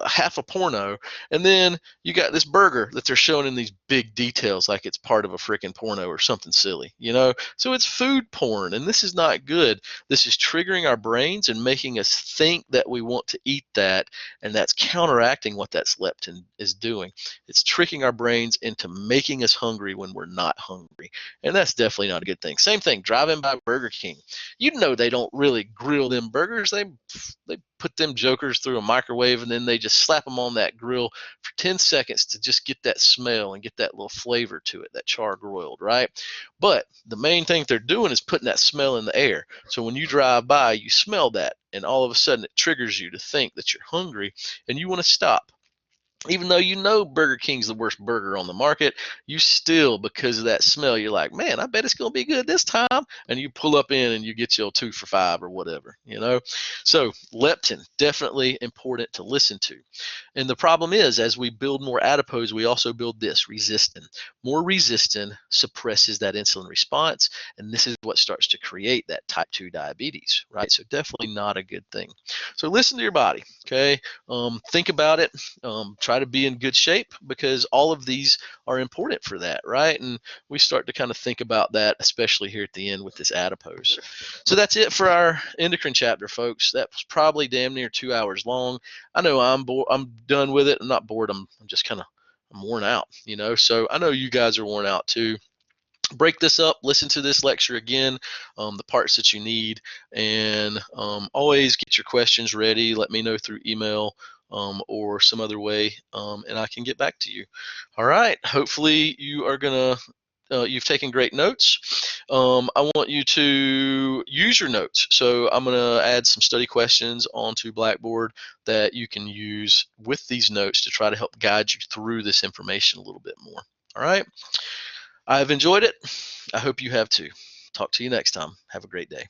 half a porno, and then you got this burger that they're showing in these big details like it's part of a freaking porno or something silly, so it's food porn, and this is not good. This is triggering our brains and making us think that we want to eat that, and that's counteracting what that leptin is doing. It's tricking our brains into making us hungry when we're not hungry, and that's definitely not a good thing. Same thing, driving by Burger King. They don't really grill them burgers. They put them jokers through a microwave, and then they just slap them on that grill for 10 seconds to just get that smell and get that little flavor to it, that char broiled, right? But the main thing they're doing is putting that smell in the air. So when you drive by, you smell that, and all of a sudden it triggers you to think that you're hungry and you want to stop. Even though Burger King's the worst burger on the market, you still, because of that smell, you're like, man, I bet it's going to be good this time. And you pull up in and you get your 2 for $5 or whatever, So leptin, definitely important to listen to. And the problem is, as we build more adipose, we also build this, resistin. More resistin suppresses that insulin response, and this is what starts to create that type 2 diabetes, right? So definitely not a good thing. So listen to your body, okay? Think about it. Try to be in good shape, because all of these are important for that, right? And we start to kind of think about that, especially here at the end with this adipose. So that's it for our endocrine chapter, folks. That was probably damn near 2 hours long. I know I'm done with it. I'm not bored. I'm just kind of, I'm worn out, So I know you guys are worn out too. break this up, listen to this lecture again, the parts that you need, and always get your questions ready. Let me know through email or some other way, and I can get back to you. All right. Hopefully you are gonna. You've taken great notes. I want you to use your notes. So I'm going to add some study questions onto Blackboard that you can use with these notes to try to help guide you through this information a little bit more. All right. I've enjoyed it. I hope you have too. Talk to you next time. Have a great day.